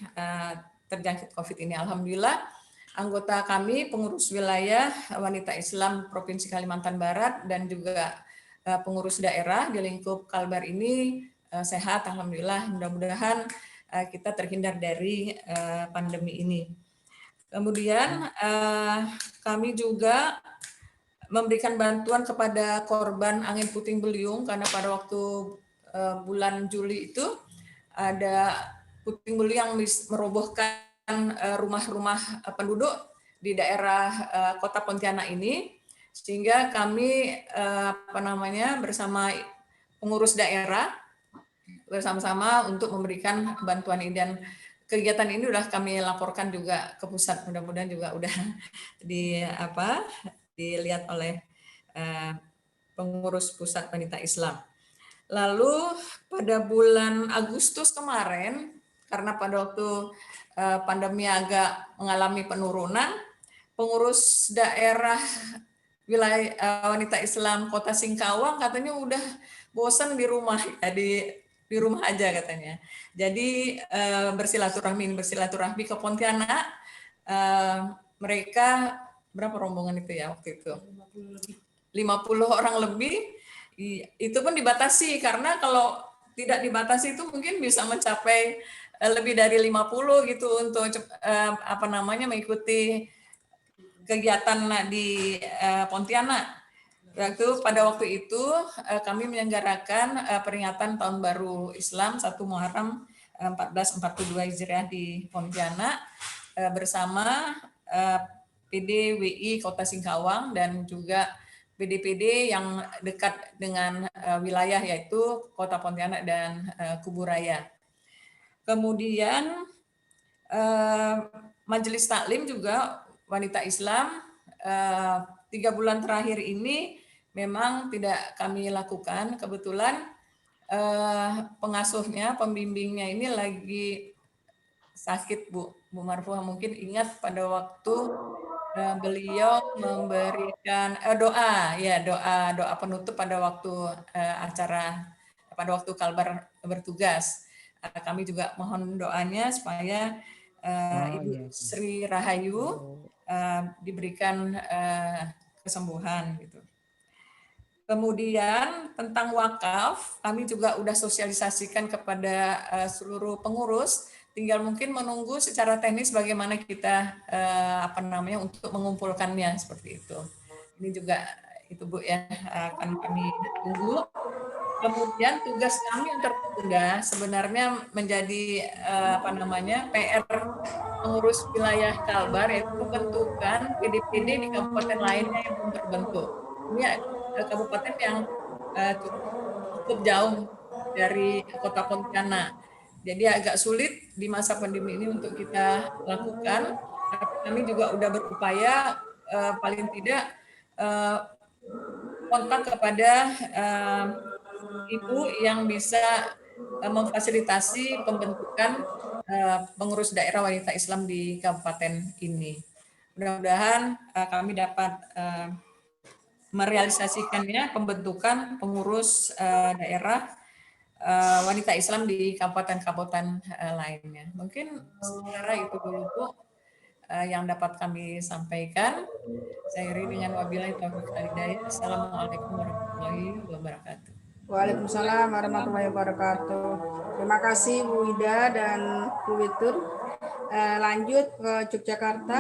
terjangkit COVID ini. Alhamdulillah anggota kami pengurus wilayah wanita Islam Provinsi Kalimantan Barat dan juga pengurus daerah di lingkup Kalbar ini sehat, alhamdulillah. Mudah-mudahan kita terhindar dari pandemi ini. Kemudian kami juga memberikan bantuan kepada korban angin puting beliung, karena pada waktu bulan Juli itu ada puting beliung yang merobohkan rumah-rumah penduduk di daerah kota Pontianak ini, sehingga kami bersama pengurus daerah bersama-sama untuk memberikan bantuan ini, dan kegiatan ini sudah kami laporkan juga ke pusat. Mudah-mudahan juga udah dilihat oleh pengurus pusat wanita Islam. Lalu pada bulan Agustus kemarin, karena pada waktu pandemi agak mengalami penurunan, pengurus daerah wilayah wanita Islam Kota Singkawang katanya udah bosan di rumah, di rumah aja katanya. Jadi bersilaturahmi ke Pontianak. Mereka berapa rombongan itu ya waktu itu? 50 orang lebih. Itu pun dibatasi, karena kalau tidak dibatasi itu mungkin bisa mencapai lebih dari 50 gitu untuk mengikuti kegiatan di Pontianak. Pada waktu itu kami menyelenggarakan peringatan Tahun Baru Islam 1 Muharram 1442 Hijriah di Pontianak bersama PDWI Kota Singkawang dan juga PD-PD yang dekat dengan wilayah yaitu Kota Pontianak dan Kuburaya. Kemudian Majelis Taklim juga wanita Islam 3 bulan terakhir ini memang tidak kami lakukan. Kebetulan pengasuhnya, pembimbingnya ini lagi sakit, Bu Marfuah mungkin ingat pada waktu beliau memberikan doa penutup pada waktu acara, pada waktu Kalbar bertugas. Kami juga mohon doanya supaya Ibu Sri Rahayu diberikan kesembuhan gitu. Kemudian tentang wakaf, kami juga sudah sosialisasikan kepada seluruh pengurus. Tinggal mungkin menunggu secara teknis bagaimana kita untuk mengumpulkannya seperti itu. Ini juga itu Bu ya, akan kami tunggu. Kemudian tugas kami yang tertunda sebenarnya menjadi PR pengurus wilayah Kalbar, yaitu pembentukan PD-PD di kabupaten lainnya yang belum terbentuk. Ini kabupaten yang cukup jauh dari Kota Pontianak. Jadi agak sulit di masa pandemi ini untuk kita lakukan. Kami juga sudah berupaya paling tidak kontak kepada ibu yang bisa memfasilitasi pembentukan pengurus daerah wanita Islam di kabupaten ini. Mudah-mudahan kami dapat merealisasikannya pembentukan pengurus daerah wanita Islam di kabupaten-kabupaten lainnya. Mungkin sementara itu dulu Bu yang dapat kami sampaikan. Saya akhiri dengan wabillahi taufiq wal hidayah. Assalamualaikum warahmatullahi wabarakatuh. Waalaikumsalam warahmatullahi wabarakatuh. Terima kasih Bu Ida dan Bu Witur. Lanjut ke Yogyakarta.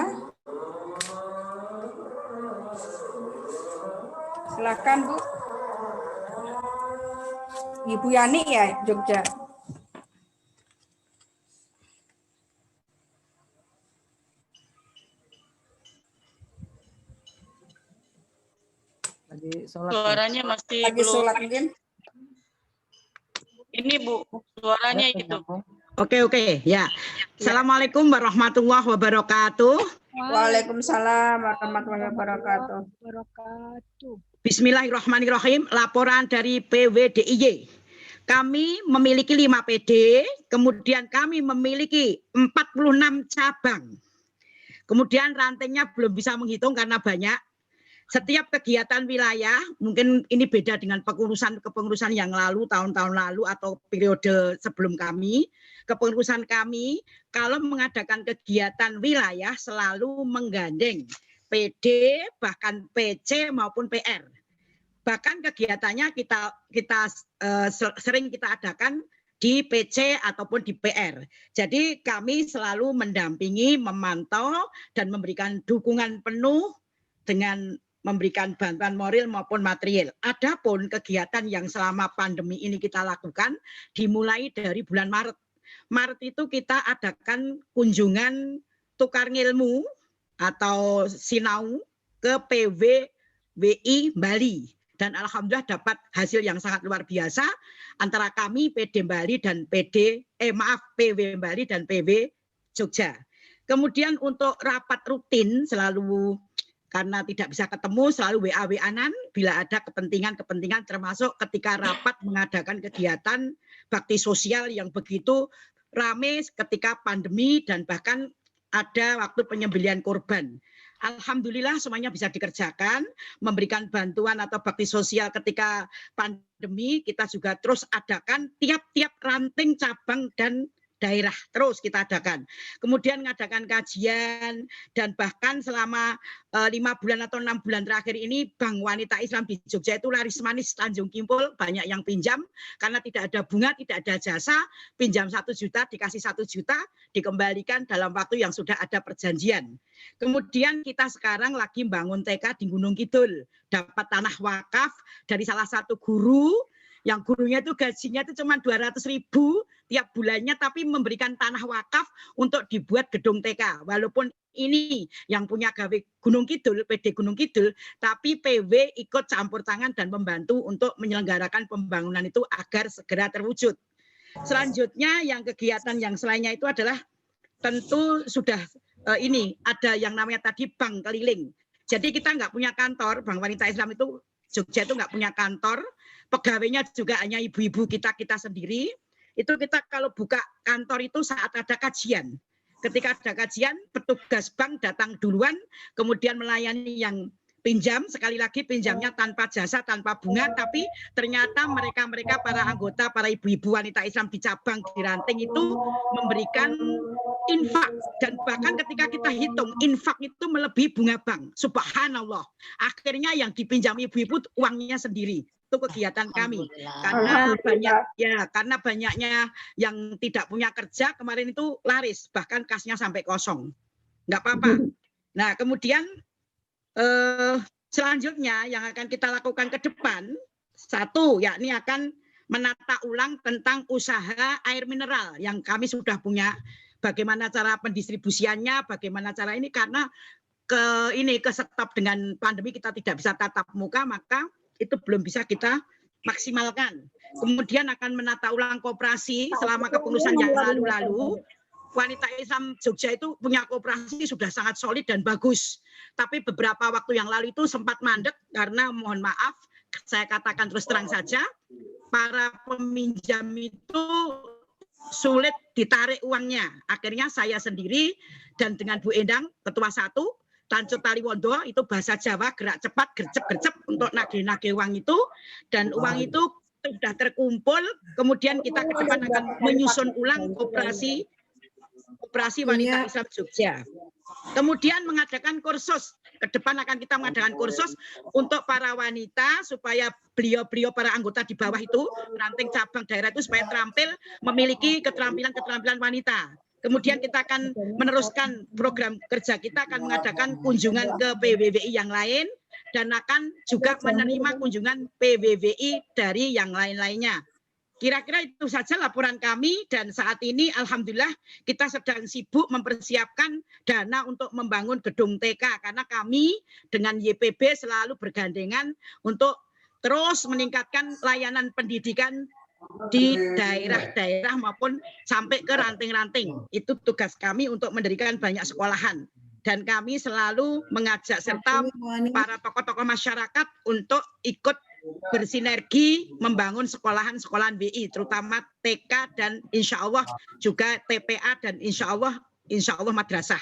Silakan Bu. Ibu Yani ya, Jogja. Lagi sholat. Suaranya masih lagi belum. sholat mungkin. Ini Bu, suaranya itu. Oke, ya. Assalamualaikum warahmatullahi wabarakatuh. Waalaikumsalam warahmatullahi wabarakatuh. Bismillahirrahmanirrahim. Laporan dari PWDIY. Kami memiliki 5 PD, kemudian kami memiliki 46 cabang. Kemudian rantainya belum bisa menghitung karena banyak. Setiap kegiatan wilayah, mungkin ini beda dengan kepengurusan yang lalu, tahun-tahun lalu atau periode sebelum kami. Kepengurusan kami, kalau mengadakan kegiatan wilayah selalu menggandeng PD, bahkan PC maupun PR. Bahkan kegiatannya kita sering kita adakan di PC ataupun di PR. Jadi kami selalu mendampingi, memantau, dan memberikan dukungan penuh dengan memberikan bantuan moral maupun material. Adapun kegiatan yang selama pandemi ini kita lakukan dimulai dari bulan Maret. Maret itu kita adakan kunjungan tukar ngilmu atau sinau ke PWWI Bali. Dan alhamdulillah dapat hasil yang sangat luar biasa antara kami PD Bali dan PW Bali dan PW Jogja. Kemudian untuk rapat rutin selalu karena tidak bisa ketemu selalu WA-WA-an bila ada kepentingan termasuk ketika rapat mengadakan kegiatan bakti sosial yang begitu ramai ketika pandemi dan bahkan ada waktu penyembelihan korban. Alhamdulillah semuanya bisa dikerjakan, memberikan bantuan atau bakti sosial ketika pandemi kita juga terus adakan tiap-tiap ranting cabang dan daerah terus kita adakan. Kemudian mengadakan kajian dan bahkan selama 5 bulan atau 6 bulan terakhir ini Bank Wanita Islam di Jogja itu laris manis Tanjung Kimpul, banyak yang pinjam karena tidak ada bunga, tidak ada jasa, pinjam 1 juta dikasih 1 juta dikembalikan dalam waktu yang sudah ada perjanjian. Kemudian kita sekarang lagi bangun TK di Gunung Kidul, dapat tanah wakaf dari salah satu guru yang gurunya itu gajinya itu cuma 200.000 tiap bulannya, tapi memberikan tanah wakaf untuk dibuat gedung TK. Walaupun ini yang punya gawe Gunung Kidul, PD Gunung Kidul, tapi PW ikut campur tangan dan membantu untuk menyelenggarakan pembangunan itu agar segera terwujud. Selanjutnya yang kegiatan yang selainnya itu adalah tentu sudah ini ada yang namanya tadi bank keliling. Jadi kita nggak punya kantor, Bank Wanita Islam itu Jogja itu nggak punya kantor, pegawainya juga hanya ibu-ibu kita sendiri. Itu kita kalau buka kantor itu saat ada kajian. Ketika ada kajian, petugas bank datang duluan, kemudian melayani yang pinjam, sekali lagi pinjamnya tanpa jasa, tanpa bunga, tapi ternyata mereka para anggota, para ibu-ibu wanita Islam di cabang di Ranting itu memberikan infak, dan bahkan ketika kita hitung infak itu melebihi bunga bank. Subhanallah. Akhirnya yang dipinjam ibu-ibu uangnya sendiri. Itu kegiatan kami. Karena banyaknya yang tidak punya kerja kemarin itu laris, bahkan kasnya sampai kosong. Nggak apa-apa. Nah, kemudian selanjutnya yang akan kita lakukan ke depan, satu yakni akan menata ulang tentang usaha air mineral yang kami sudah punya, bagaimana cara pendistribusiannya, bagaimana cara ini, karena ke stop dengan pandemi kita tidak bisa tatap muka, maka itu belum bisa kita maksimalkan. Kemudian akan menata ulang koperasi selama kepengurusan yang lalu-lalu. Wanita Islam Jogja itu punya koperasi sudah sangat solid dan bagus. Tapi beberapa waktu yang lalu itu sempat mandek karena mohon maaf, saya katakan terus terang saja, para peminjam itu sulit ditarik uangnya. Akhirnya saya sendiri dan dengan Bu Endang, Ketua 1, Tancut Taliwondo, itu bahasa Jawa, gerak cepat, gercep-gercep untuk nagih-nagih uang itu. Dan uang itu sudah terkumpul, kemudian kita ke depan akan menyusun ulang koperasi Wanita Islam Jogja. Kemudian mengadakan kursus. Ke depan akan kita mengadakan kursus untuk para wanita supaya beliau-beliau para anggota di bawah itu, ranting cabang daerah itu supaya terampil memiliki keterampilan wanita. Kemudian kita akan meneruskan program kerja kita, akan mengadakan kunjungan ke PWWI yang lain dan akan juga menerima kunjungan PWWI dari yang lain-lainnya. Kira-kira itu saja laporan kami, dan saat ini alhamdulillah kita sedang sibuk mempersiapkan dana untuk membangun gedung TK karena kami dengan YPB selalu bergandengan untuk terus meningkatkan layanan pendidikan di daerah-daerah maupun sampai ke ranting-ranting. Itu tugas kami untuk mendirikan banyak sekolahan. Dan kami selalu mengajak serta para tokoh-tokoh masyarakat untuk ikut bersinergi membangun sekolahan-sekolahan WI, terutama TK dan insya Allah juga TPA dan insya Allah madrasah.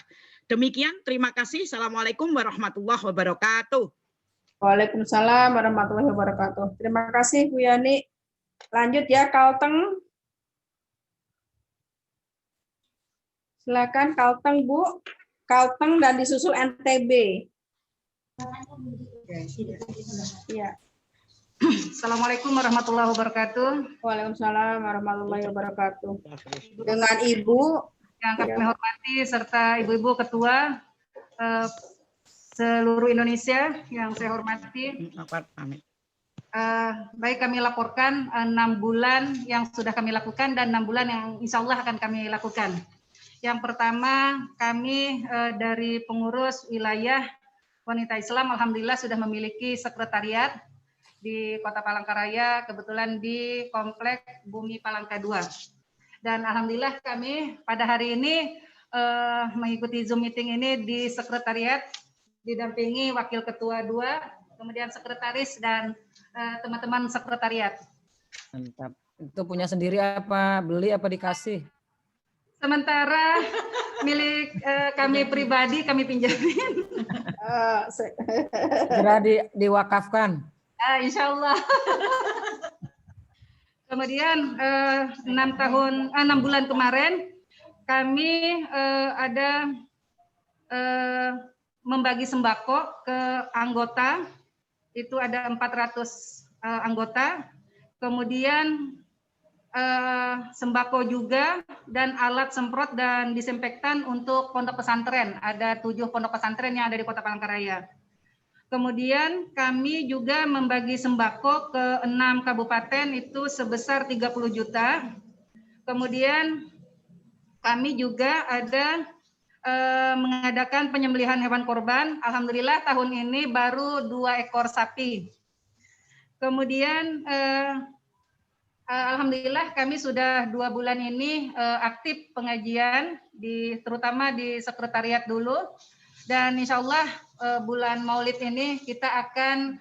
Demikian, terima kasih. Assalamualaikum warahmatullahi wabarakatuh. Waalaikumsalam warahmatullahi wabarakatuh. Terima kasih Bu Yani. Lanjut ya, Kalteng. Silakan Kalteng Bu. Kalteng dan disusul NTB. Ya. Assalamualaikum warahmatullahi wabarakatuh. Waalaikumsalam warahmatullahi wabarakatuh. Dengan Ibu yang kami hormati serta ibu-ibu ketua seluruh Indonesia yang saya hormati. Baik, kami laporkan 6 bulan yang sudah kami lakukan dan 6 bulan yang insya Allah akan kami lakukan. Yang pertama, kami dari pengurus wilayah Wanita Islam alhamdulillah sudah memiliki sekretariat di Kota Palangkaraya, kebetulan di Komplek Bumi Palangka 2. Dan alhamdulillah kami pada hari ini mengikuti Zoom meeting ini di sekretariat, didampingi Wakil Ketua 2, kemudian sekretaris dan teman-teman sekretariat. Mantap. Itu punya sendiri apa? Beli apa dikasih? Sementara milik kami pribadi, kami pinjamin. Segera diwakafkan. Insya Allah. Kemudian 6 bulan kemarin kami ada membagi sembako ke anggota, itu ada 400 anggota. Kemudian sembako juga dan alat semprot dan disinfektan untuk pondok pesantren. Ada 7 pondok pesantren yang ada di Kota Palangkaraya. Kemudian kami juga membagi sembako ke 6 kabupaten itu sebesar 30 juta. Kemudian kami juga ada mengadakan penyembelihan hewan korban. Alhamdulillah tahun ini baru 2 ekor sapi. Kemudian alhamdulillah kami sudah 2 bulan ini aktif pengajian terutama di sekretariat dulu, dan insya Allah bulan Maulid ini kita akan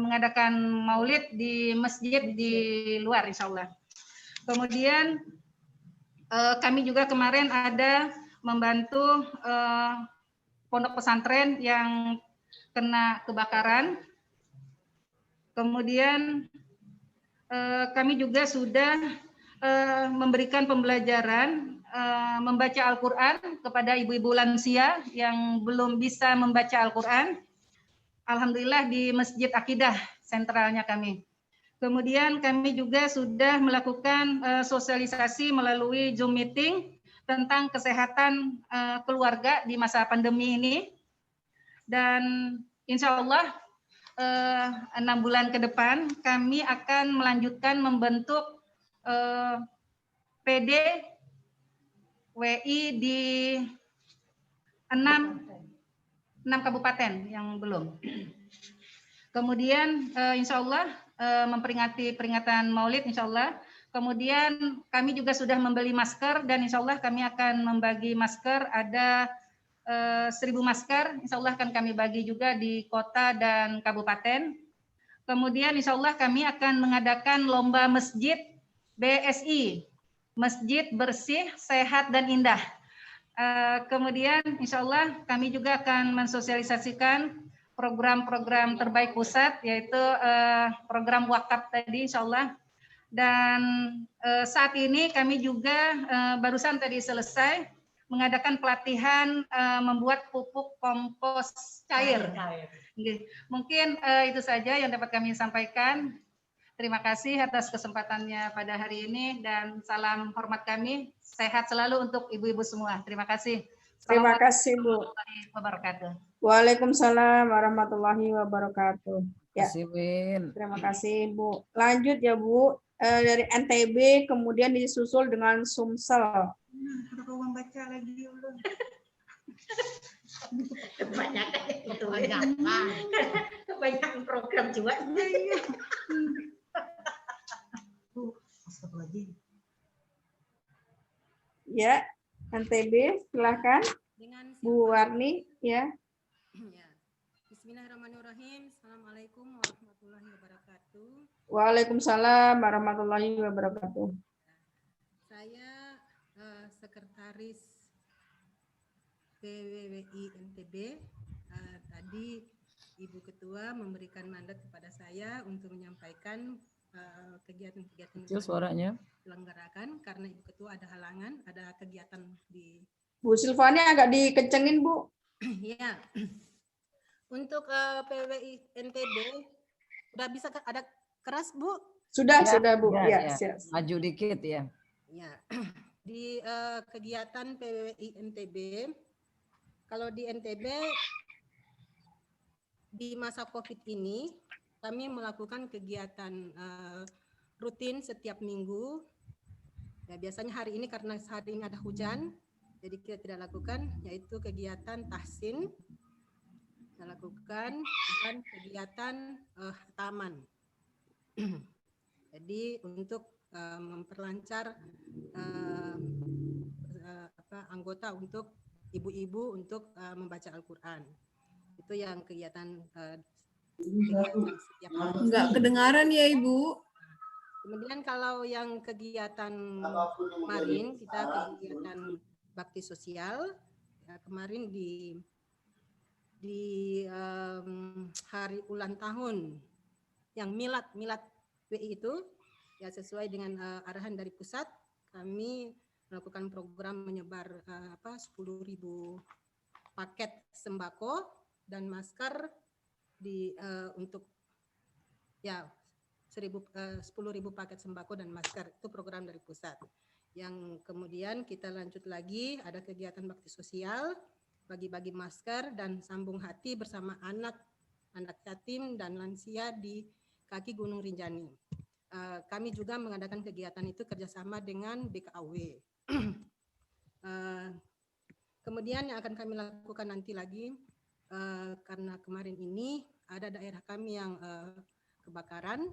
mengadakan Maulid di masjid di luar insya Allah. Kemudian kami juga kemarin ada membantu pondok pesantren yang kena kebakaran. Kemudian kami juga sudah memberikan pembelajaran membaca Al-Quran kepada ibu-ibu lansia yang belum bisa membaca Al-Quran. Alhamdulillah di Masjid Akidah sentralnya kami. Kemudian kami juga sudah melakukan sosialisasi melalui Zoom meeting tentang kesehatan keluarga di masa pandemi ini. Dan insya Allah 6 bulan ke depan kami akan melanjutkan membentuk PD WI di 6 kabupaten yang belum. Kemudian insya Allah memperingati peringatan Maulid insya Allah. Kemudian kami juga sudah membeli masker dan insya Allah kami akan membagi masker, ada 1.000 masker, insya Allah akan kami bagi juga di kota dan kabupaten. Kemudian insya Allah kami akan mengadakan lomba masjid BSI, Masjid Bersih, Sehat, dan Indah. Kemudian insya Allah kami juga akan mensosialisasikan program-program terbaik pusat, yaitu program wakaf tadi insya Allah. Dan saat ini kami juga barusan tadi selesai mengadakan pelatihan membuat pupuk kompos cair. Mungkin itu saja yang dapat kami sampaikan. Terima kasih atas kesempatannya pada hari ini dan salam hormat kami. Sehat selalu untuk ibu-ibu semua. Terima kasih. Terima kasih, Bu. Wabarakatuh. Waalaikumsalam warahmatullahi wabarakatuh. Ya. Terima kasih, Bu. Lanjut ya, Bu. Dari NTB kemudian disusul dengan Sumsel. Ada ruang baca lagi ulun. Kebanyakan program juga. Ya, NTB silakan. Bu Warni ya. Bismillahirrahmanirrahim. Assalamualaikum warahmatullahi wabarakatuh. Waalaikumsalam warahmatullahi wabarakatuh. Saya sekretaris PWWI NTB. Tadi Ibu Ketua memberikan mandat kepada saya untuk menyampaikan kegiatan-kegiatan Kecil suaranya. Diselenggarakan karena Ibu Ketua ada halangan, ada kegiatan di. Bu Silvani agak dikencengin, Bu. Ya. Untuk PWWI NTB udah bisa ada keras, Bu? Sudah, Bu. Ya. Maju dikit ya. Ya. Di kegiatan PWWI NTB, kalau di NTB di masa COVID ini kami melakukan kegiatan rutin setiap minggu. Ya, biasanya hari ini karena hari ini ada hujan, jadi kita tidak lakukan, yaitu kegiatan tahsin kita lakukan dan kegiatan taman. Jadi untuk memperlancar anggota untuk ibu-ibu untuk membaca Al-Quran. Itu yang kegiatan setiap hari. Enggak kedengaran ya, Ibu. Kemudian kalau yang kegiatan kemarin kita kegiatan bakti sosial ya, kemarin di hari ulang tahun yang milad WI itu Ya sesuai dengan arahan dari pusat, kami melakukan program menyebar 10.000 paket sembako dan masker untuk ya 10.000 paket sembako dan masker, itu program dari pusat. Yang kemudian kita lanjut lagi, ada kegiatan bakti sosial, bagi-bagi masker dan sambung hati bersama anak yatim dan lansia di kaki Gunung Rinjani. Kami juga mengadakan kegiatan itu kerjasama dengan BKAW. Kemudian yang akan kami lakukan nanti lagi, karena kemarin ini ada daerah kami yang kebakaran,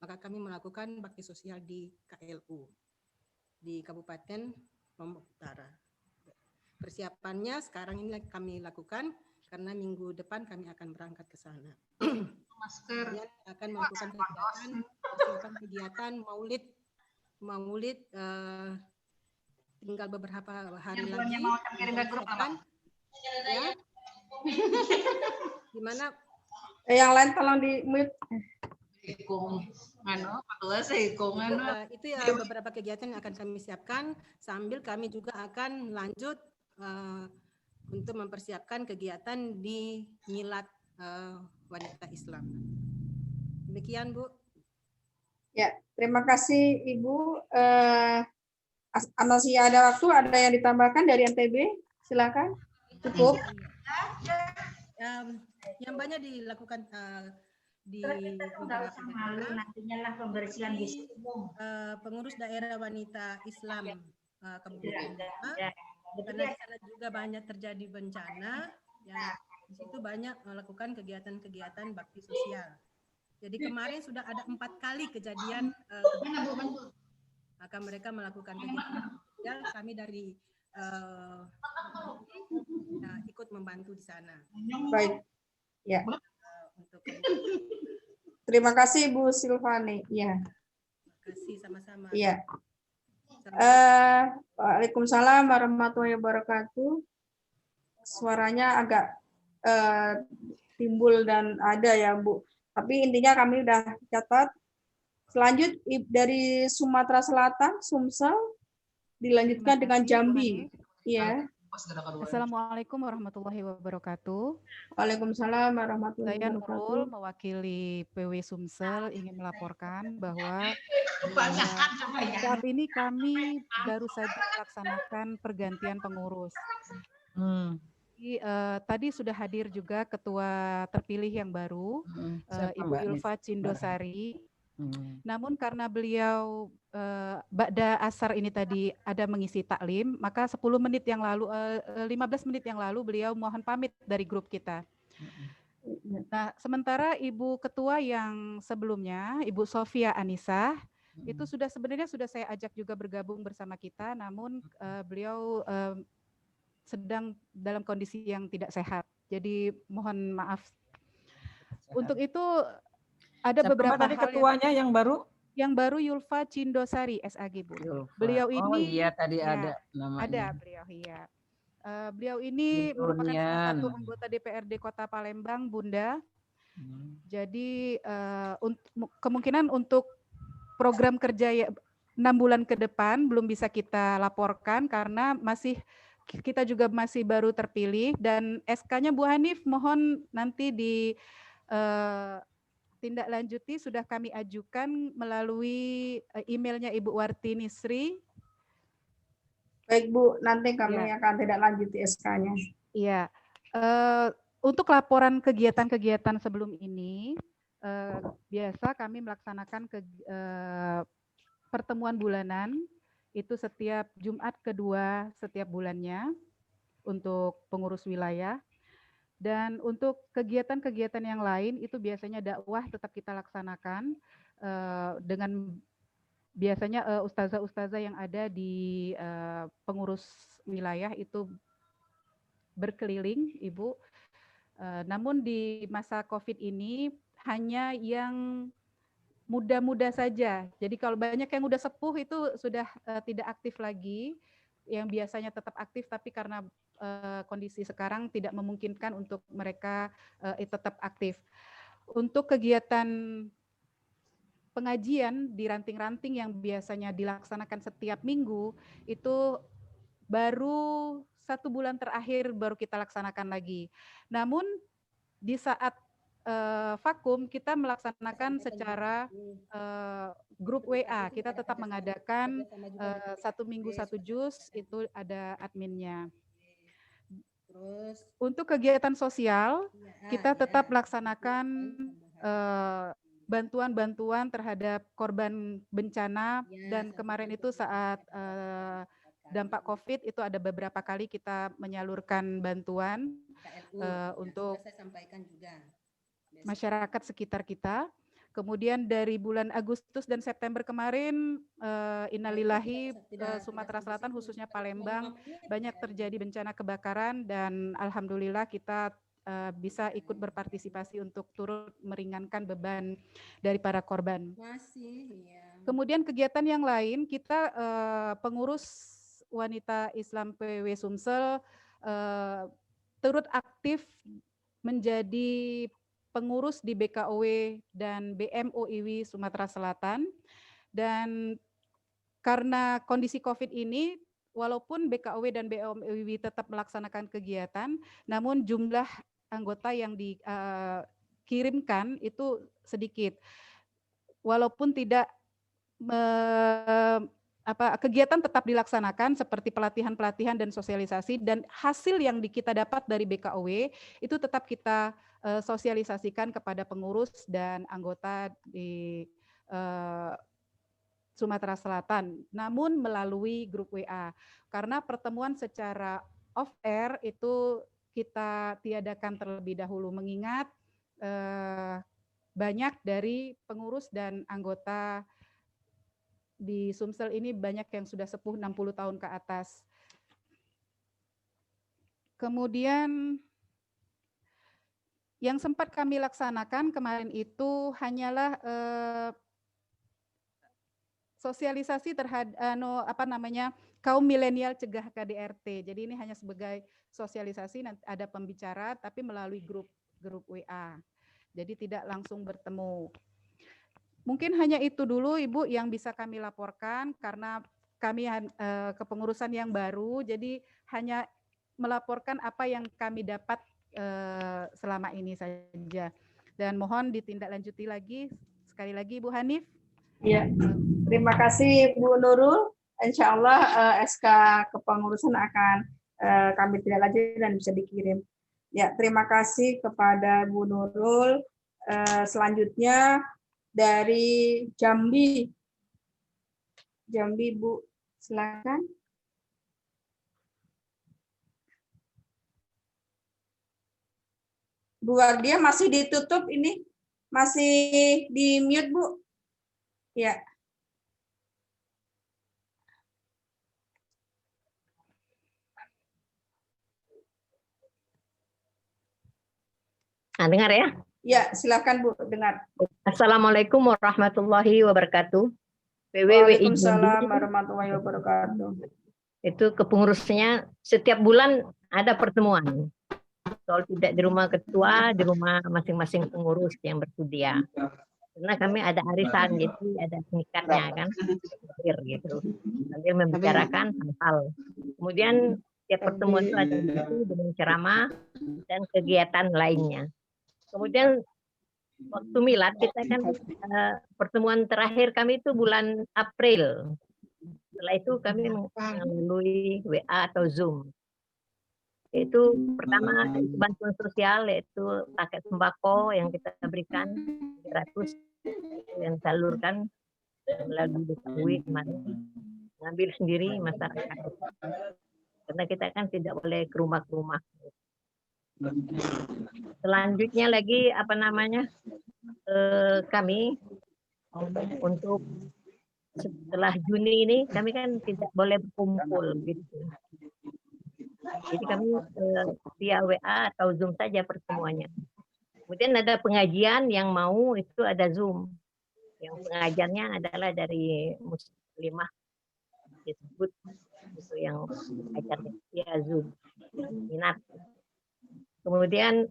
maka kami melakukan bakti sosial di KLU di Kabupaten Lombok Utara. Persiapannya sekarang ini kami lakukan karena minggu depan kami akan berangkat ke sana. Kemudian akan melakukan kegiatan Maulid tinggal beberapa hari lagi. Ya. Gimana? Yang lain tolong di mute. Itu ya beberapa kegiatan yang akan kami siapkan sambil kami juga akan lanjut untuk mempersiapkan kegiatan di Milad Wanita Islam. Demikian Bu. Ya, terima kasih Ibu. Masih ada waktu, ada yang ditambahkan dari NTB? Silakan. Cukup. Yang banyak dilakukan di nantinya lah pembersihan di pengurus daerah wanita Islam Kabupaten Demak, karena di sana juga banyak terjadi bencana, ya di situ banyak melakukan kegiatan-kegiatan bakti sosial. Jadi kemarin sudah ada 4 kali kejadian maka mereka melakukan kegiatan sosial, kami dari ikut membantu di sana. Baik, ya. Terima kasih Bu Silvani. Ya. Terima kasih sama-sama. Iya. Waalaikumsalam warahmatullahi wabarakatuh. Suaranya agak timbul dan ada ya Bu. Tapi intinya kami udah catat. Selanjut dari Sumatera Selatan, Sumsel, dilanjutkan dengan Jambi. Iya. Assalamualaikum warahmatullahi wabarakatuh. Waalaikumsalam warahmatullahi Saya wabarakatuh. Nurul mewakili PW Sumsel ingin melaporkan bahwa saat ini kami baru saja melaksanakan pergantian pengurus. Jadi, tadi sudah hadir juga ketua terpilih yang baru, Ibu Yulfa Cindosari. Namun karena beliau ba'da asar ini tadi ada mengisi taklim, maka 10 menit yang lalu, 15 menit yang lalu beliau mohon pamit dari grup kita. Nah, sementara Ibu Ketua yang sebelumnya, Ibu Sofia Anissa, itu sebenarnya sudah saya ajak juga bergabung bersama kita, namun beliau sedang dalam kondisi yang tidak sehat. Jadi mohon maaf. Untuk itu ada beberapa tadi hal ketuanya yang baru? Yang baru Yulfa Cindosari SAG Bu. Yulfa. Beliau ini Oh iya tadi ya, ada namanya. Ada beliau iya. Beliau ini merupakan salah satu Cindonian. anggota DPRD Kota Palembang Bunda. Jadi kemungkinan untuk program kerja 6 bulan ke depan belum bisa kita laporkan karena kita juga masih baru terpilih, dan SK-nya Bu Hanif mohon nanti di tindak lanjuti, sudah kami ajukan melalui emailnya Ibu Wartini Sri. Baik Bu, nanti kami akan tidak lanjuti SK-nya. Iya. Untuk laporan kegiatan-kegiatan sebelum ini, biasa kami melaksanakan pertemuan bulanan, itu setiap Jumat kedua setiap bulannya untuk pengurus wilayah. Dan untuk kegiatan-kegiatan yang lain itu biasanya dakwah tetap kita laksanakan dengan biasanya ustazah-ustazah yang ada di pengurus wilayah itu berkeliling, Ibu. Namun di masa COVID ini hanya yang muda-muda saja. Jadi kalau banyak yang udah sepuh itu sudah tidak aktif lagi. Yang biasanya tetap aktif tapi karena kondisi sekarang tidak memungkinkan untuk mereka tetap aktif. Untuk kegiatan pengajian di ranting-ranting yang biasanya dilaksanakan setiap minggu itu baru 1 bulan terakhir baru kita laksanakan lagi. Namun di saat vakum kita melaksanakan secara grup WA. Kita tetap mengadakan 1 minggu 1 juz, itu ada adminnya. Untuk kegiatan sosial kita tetap laksanakan bantuan-bantuan terhadap korban bencana, dan kemarin itu saat dampak COVID itu ada beberapa kali kita menyalurkan bantuan untuk masyarakat sekitar kita. Kemudian dari bulan Agustus dan September kemarin, innalillahi, Sumatera Selatan khususnya Palembang banyak terjadi bencana kebakaran, dan alhamdulillah kita bisa ikut berpartisipasi untuk turut meringankan beban dari para korban. Kemudian kegiatan yang lain, kita pengurus wanita Islam PW Sumsel turut aktif menjadi pengurus di BKOW dan BMOIW Sumatera Selatan. Dan karena kondisi COVID ini, walaupun BKOW dan BMOIW tetap melaksanakan kegiatan, namun jumlah anggota yang dikirimkan itu sedikit. Walaupun tidak kegiatan tetap dilaksanakan seperti pelatihan-pelatihan dan sosialisasi, dan hasil yang kita dapat dari BKOW itu tetap kita sosialisasikan kepada pengurus dan anggota di Sumatera Selatan, namun melalui grup WA. Karena pertemuan secara off air itu kita tiadakan terlebih dahulu, mengingat banyak dari pengurus dan anggota di Sumsel ini banyak yang sudah sepuh 60 tahun ke atas. Kemudian yang sempat kami laksanakan kemarin itu hanyalah sosialisasi terhadap kaum milenial cegah KDRT. Jadi ini hanya sebagai sosialisasi, nanti ada pembicara tapi melalui grup WA. Jadi tidak langsung bertemu. Mungkin hanya itu dulu Ibu yang bisa kami laporkan, karena kami kepengurusan yang baru, jadi hanya melaporkan apa yang kami dapat selama ini saja. Dan mohon ditindaklanjuti lagi, sekali lagi Bu Hanif. Ya, terima kasih Bu Nurul. Insya Allah SK kepengurusan akan kami tindak lanjut dan bisa dikirim. Ya, terima kasih kepada Bu Nurul. Selanjutnya dari Jambi. Jambi Bu, silakan. Bu Wardia masih ditutup ini, masih di mute Bu. Ya. Nah, dengar ya? Ya, silakan Bu, dengar. Assalamualaikum warahmatullahi wabarakatuh. Waalaikumsalam warahmatullahi wabarakatuh. Itu kepengurusnya setiap bulan ada pertemuan. Kalau tidak di rumah ketua, di rumah masing-masing pengurus yang bersedia. Karena kami ada arisan, jadi ada singkatnya kan, gitu. Sambil membicarakan hal-hal. Kemudian setiap pertemuan itu ada dengan ceramah dan kegiatan lainnya. Kemudian waktu milad kita kan pertemuan terakhir kami itu bulan April. Setelah itu kami melalui WA atau Zoom. Itu pertama bantuan sosial, yaitu paket sembako yang kita berikan 300 yang salurkan melalui BKW kemarin, ngambil sendiri masyarakat karena kita kan tidak boleh ke rumah. Selanjutnya lagi kami untuk setelah Juni ini kami kan tidak boleh berkumpul gitu. Jadi kami via WA atau Zoom saja pertemuannya. Kemudian ada pengajian yang mau itu ada Zoom. Yang pengajarnya adalah dari muslimah disebut itu yang ajarnya via Zoom. Minat. Kemudian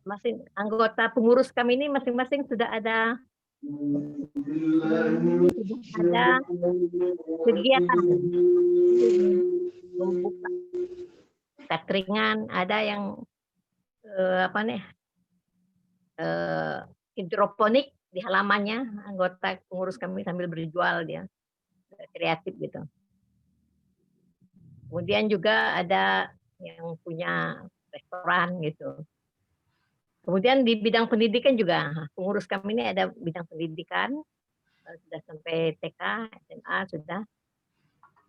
masing anggota pengurus kami ini masing-masing sudah ada Ada kegiatan membuka cateringan, ada yang apa nih hidroponik di halamannya, anggota pengurus kami sambil berjual, dia kreatif gitu. Kemudian juga ada yang punya restoran gitu. Kemudian di bidang pendidikan juga pengurus kami ini ada bidang pendidikan, sudah sampai TK, SMA sudah,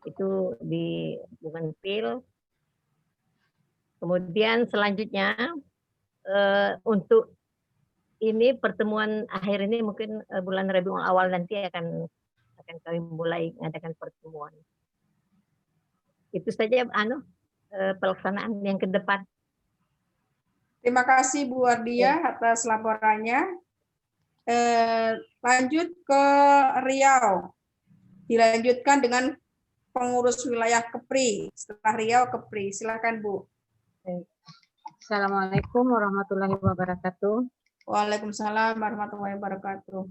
itu di Bumenpil. Kemudian selanjutnya untuk ini pertemuan akhir ini mungkin bulan Rabiul Awal nanti akan kami mulai mengadakan pertemuan. Itu saja pelaksanaan yang ke depan. Terima kasih Bu Wardia atas laporannya. Lanjut ke Riau. Dilanjutkan dengan pengurus wilayah Kepri. Setelah Riau, Kepri. Silakan Bu. Assalamualaikum warahmatullahi wabarakatuh. Waalaikumsalam warahmatullahi wabarakatuh.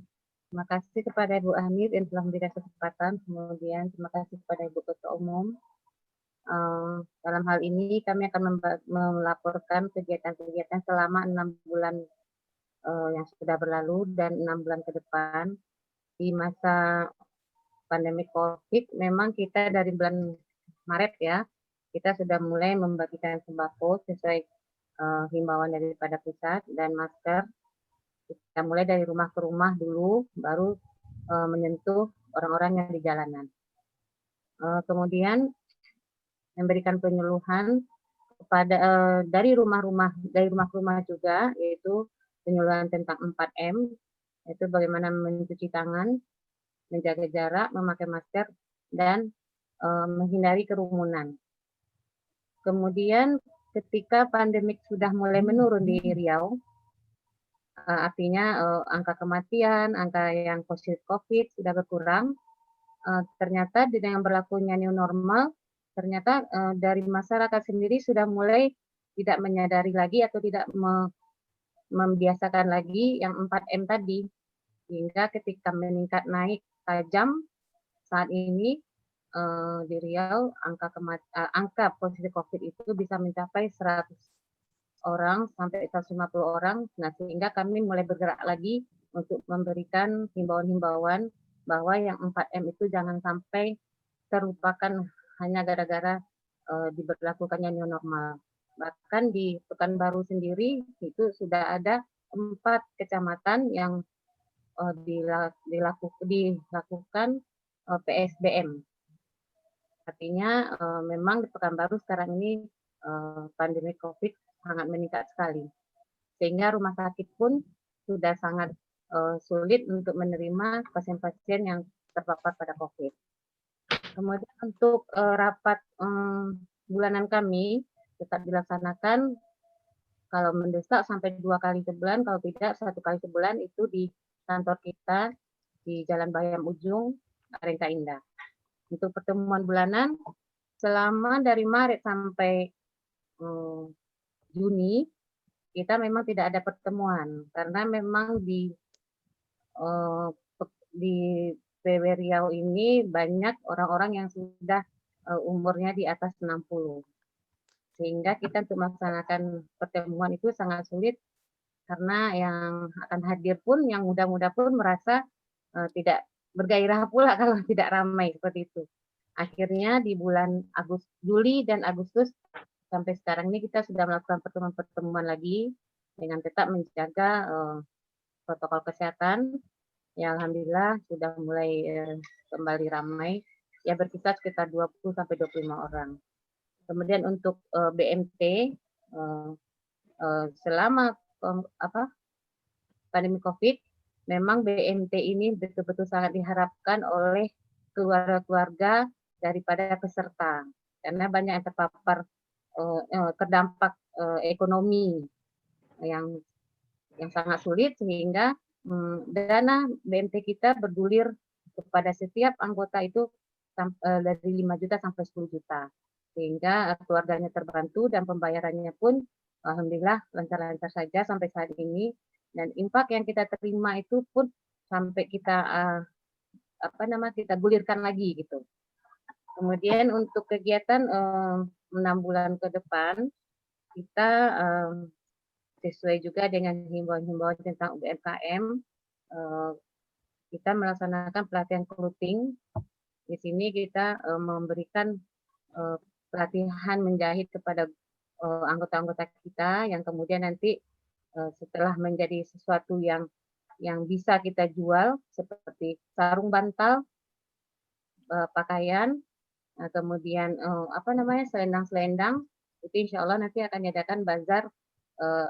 Terima kasih kepada Ibu Hamid yang telah memberikan kesempatan. Kemudian terima kasih kepada Ibu Ketua Umum. Dalam hal ini kami akan melaporkan kegiatan-kegiatan selama 6 bulan yang sudah berlalu dan 6 bulan ke depan. Di masa pandemi COVID, memang kita dari bulan Maret ya, kita sudah mulai membagikan sembako sesuai himbauan daripada pusat dan masker. Kita mulai dari rumah ke rumah dulu, baru menyentuh orang-orang yang di jalanan. Kemudian memberikan penyuluhan kepada dari rumah ke rumah juga, yaitu penyuluhan tentang 4M, yaitu bagaimana mencuci tangan, menjaga jarak, memakai masker, dan menghindari kerumunan. Kemudian ketika pandemik sudah mulai menurun di Riau, artinya angka kematian, angka yang positif COVID sudah berkurang. Ternyata dengan berlakunya new normal, ternyata dari masyarakat sendiri sudah mulai tidak menyadari lagi atau tidak membiasakan lagi yang 4M tadi. Hingga ketika meningkat naik tajam saat ini di Riau, angka positif COVID itu bisa mencapai 100 orang sampai 150 orang. Nah, sehingga kami mulai bergerak lagi untuk memberikan himbauan-himbauan bahwa yang 4M itu jangan sampai terlupakan hanya gara-gara diberlakukannya new normal. Bahkan di Pekanbaru sendiri itu sudah ada 4 kecamatan yang dilakukan PSBM. Artinya memang di Pekanbaru sekarang ini pandemi COVID sangat meningkat sekali, sehingga rumah sakit pun sudah sangat sulit untuk menerima pasien-pasien yang terpapar pada COVID. Kemudian untuk rapat bulanan kami tetap dilaksanakan, kalau mendesak sampai 2 kali sebulan, kalau tidak 1 kali sebulan, itu di kantor kita di Jalan Bayam Ujung, Arengka Indah. Untuk pertemuan bulanan, selama dari Maret sampai Juni, kita memang tidak ada pertemuan karena memang di PW Riau ini banyak orang-orang yang sudah umurnya di atas 60. Sehingga kita untuk melaksanakan pertemuan itu sangat sulit karena yang akan hadir pun, yang muda-muda pun merasa tidak bergairah pula kalau tidak ramai seperti itu. Akhirnya di bulan Juli dan Agustus sampai sekarang ini kita sudah melakukan pertemuan-pertemuan lagi dengan tetap menjaga protokol kesehatan. Ya, alhamdulillah sudah mulai kembali ramai. Ya, berkisar sekitar 20 sampai 25 orang. Kemudian untuk BMT selama pandemi COVID, memang BMT ini betul-betul sangat diharapkan oleh keluarga-keluarga daripada peserta, karena banyak yang terpapar terdampak ekonomi yang sangat sulit, sehingga dana BMT kita bergulir kepada setiap anggota itu dari 5 juta sampai 10 juta, sehingga keluarganya terbantu dan pembayarannya pun alhamdulillah lancar-lancar saja sampai saat ini. Dan infak yang kita terima itu pun sampai kita kita gulirkan lagi gitu. Kemudian untuk kegiatan 6 bulan ke depan kita sesuai juga dengan himbauan-himbauan tentang UMKM, kita melaksanakan pelatihan clothing. Di sini kita memberikan pelatihan menjahit kepada anggota-anggota kita yang kemudian nanti setelah menjadi sesuatu yang bisa kita jual seperti sarung bantal, pakaian, kemudian selendang-selendang, itu insya Allah nanti akan diadakan bazar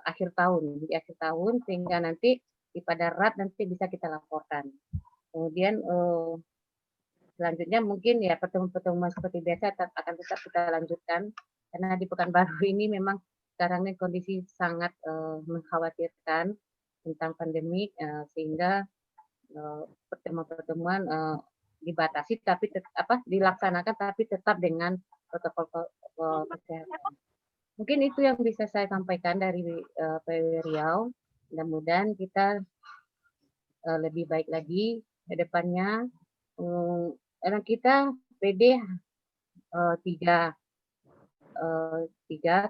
akhir tahun, di akhir tahun, sehingga nanti pada RAT nanti bisa kita laporkan. Kemudian selanjutnya mungkin ya pertemuan-pertemuan seperti biasa akan tetap kita lanjutkan, karena di Pekanbaru ini memang sekarang ini kondisi sangat mengkhawatirkan tentang pandemi, sehingga pertemuan-pertemuan dibatasi tapi dilaksanakan tapi tetap dengan protokol kesehatan. Mungkin itu yang bisa saya sampaikan dari PW Riau. Mudah-mudahan kita lebih baik lagi ke depannya. Karena kita PD 3,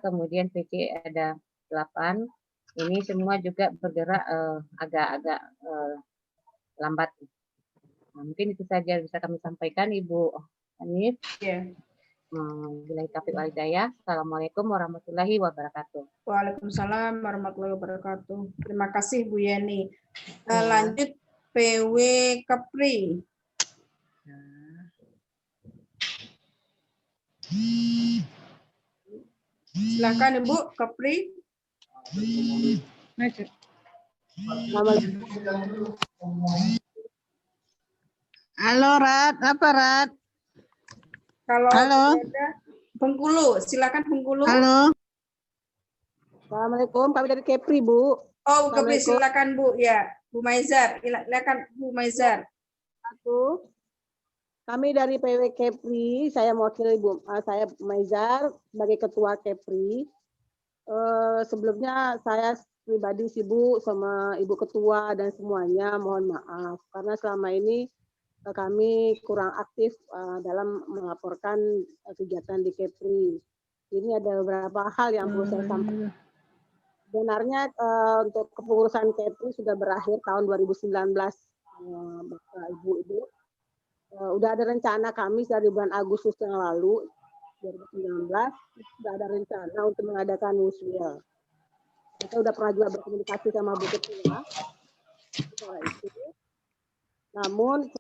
kemudian PC ada 8. Ini semua juga bergerak agak-agak lambat. Nah, mungkin itu saja bisa kami sampaikan, Ibu Hanif. Billahi taufiq wal hidayah. Assalamualaikum warahmatullahi wabarakatuh. Waalaikumsalam warahmatullahi wabarakatuh. Terima kasih Bu Yeni. Lanjut PW Kepri. Silakan Ibu Kepri. Halo Rat, apa Rat? Kalau halo. ada Bengkulu, silakan Bengkulu. Halo. Assalamualaikum, kami dari Kepri, Bu. Oh, Kepri, silakan Bu. Ya, Bu Maizar, silakan Bu Maizar. Kami dari PW Kepri, saya mewakili saya Maizar sebagai Ketua Kepri. Sebelumnya saya pribadi sibuk sama Ibu Ketua dan semuanya, mohon maaf karena selama ini kami kurang aktif dalam melaporkan kegiatan di Kepri. Ini ada beberapa hal yang perlu saya sampaikan. Sebenarnya untuk kepengurusan Kepri sudah berakhir tahun 2019, Bapak Ibu. Udah ada rencana kami dari bulan Agustus yang lalu, 2019, sudah ada rencana untuk mengadakan Muswil. Kita udah pernah juga berkomunikasi sama Bu Ketua soal itu. Namun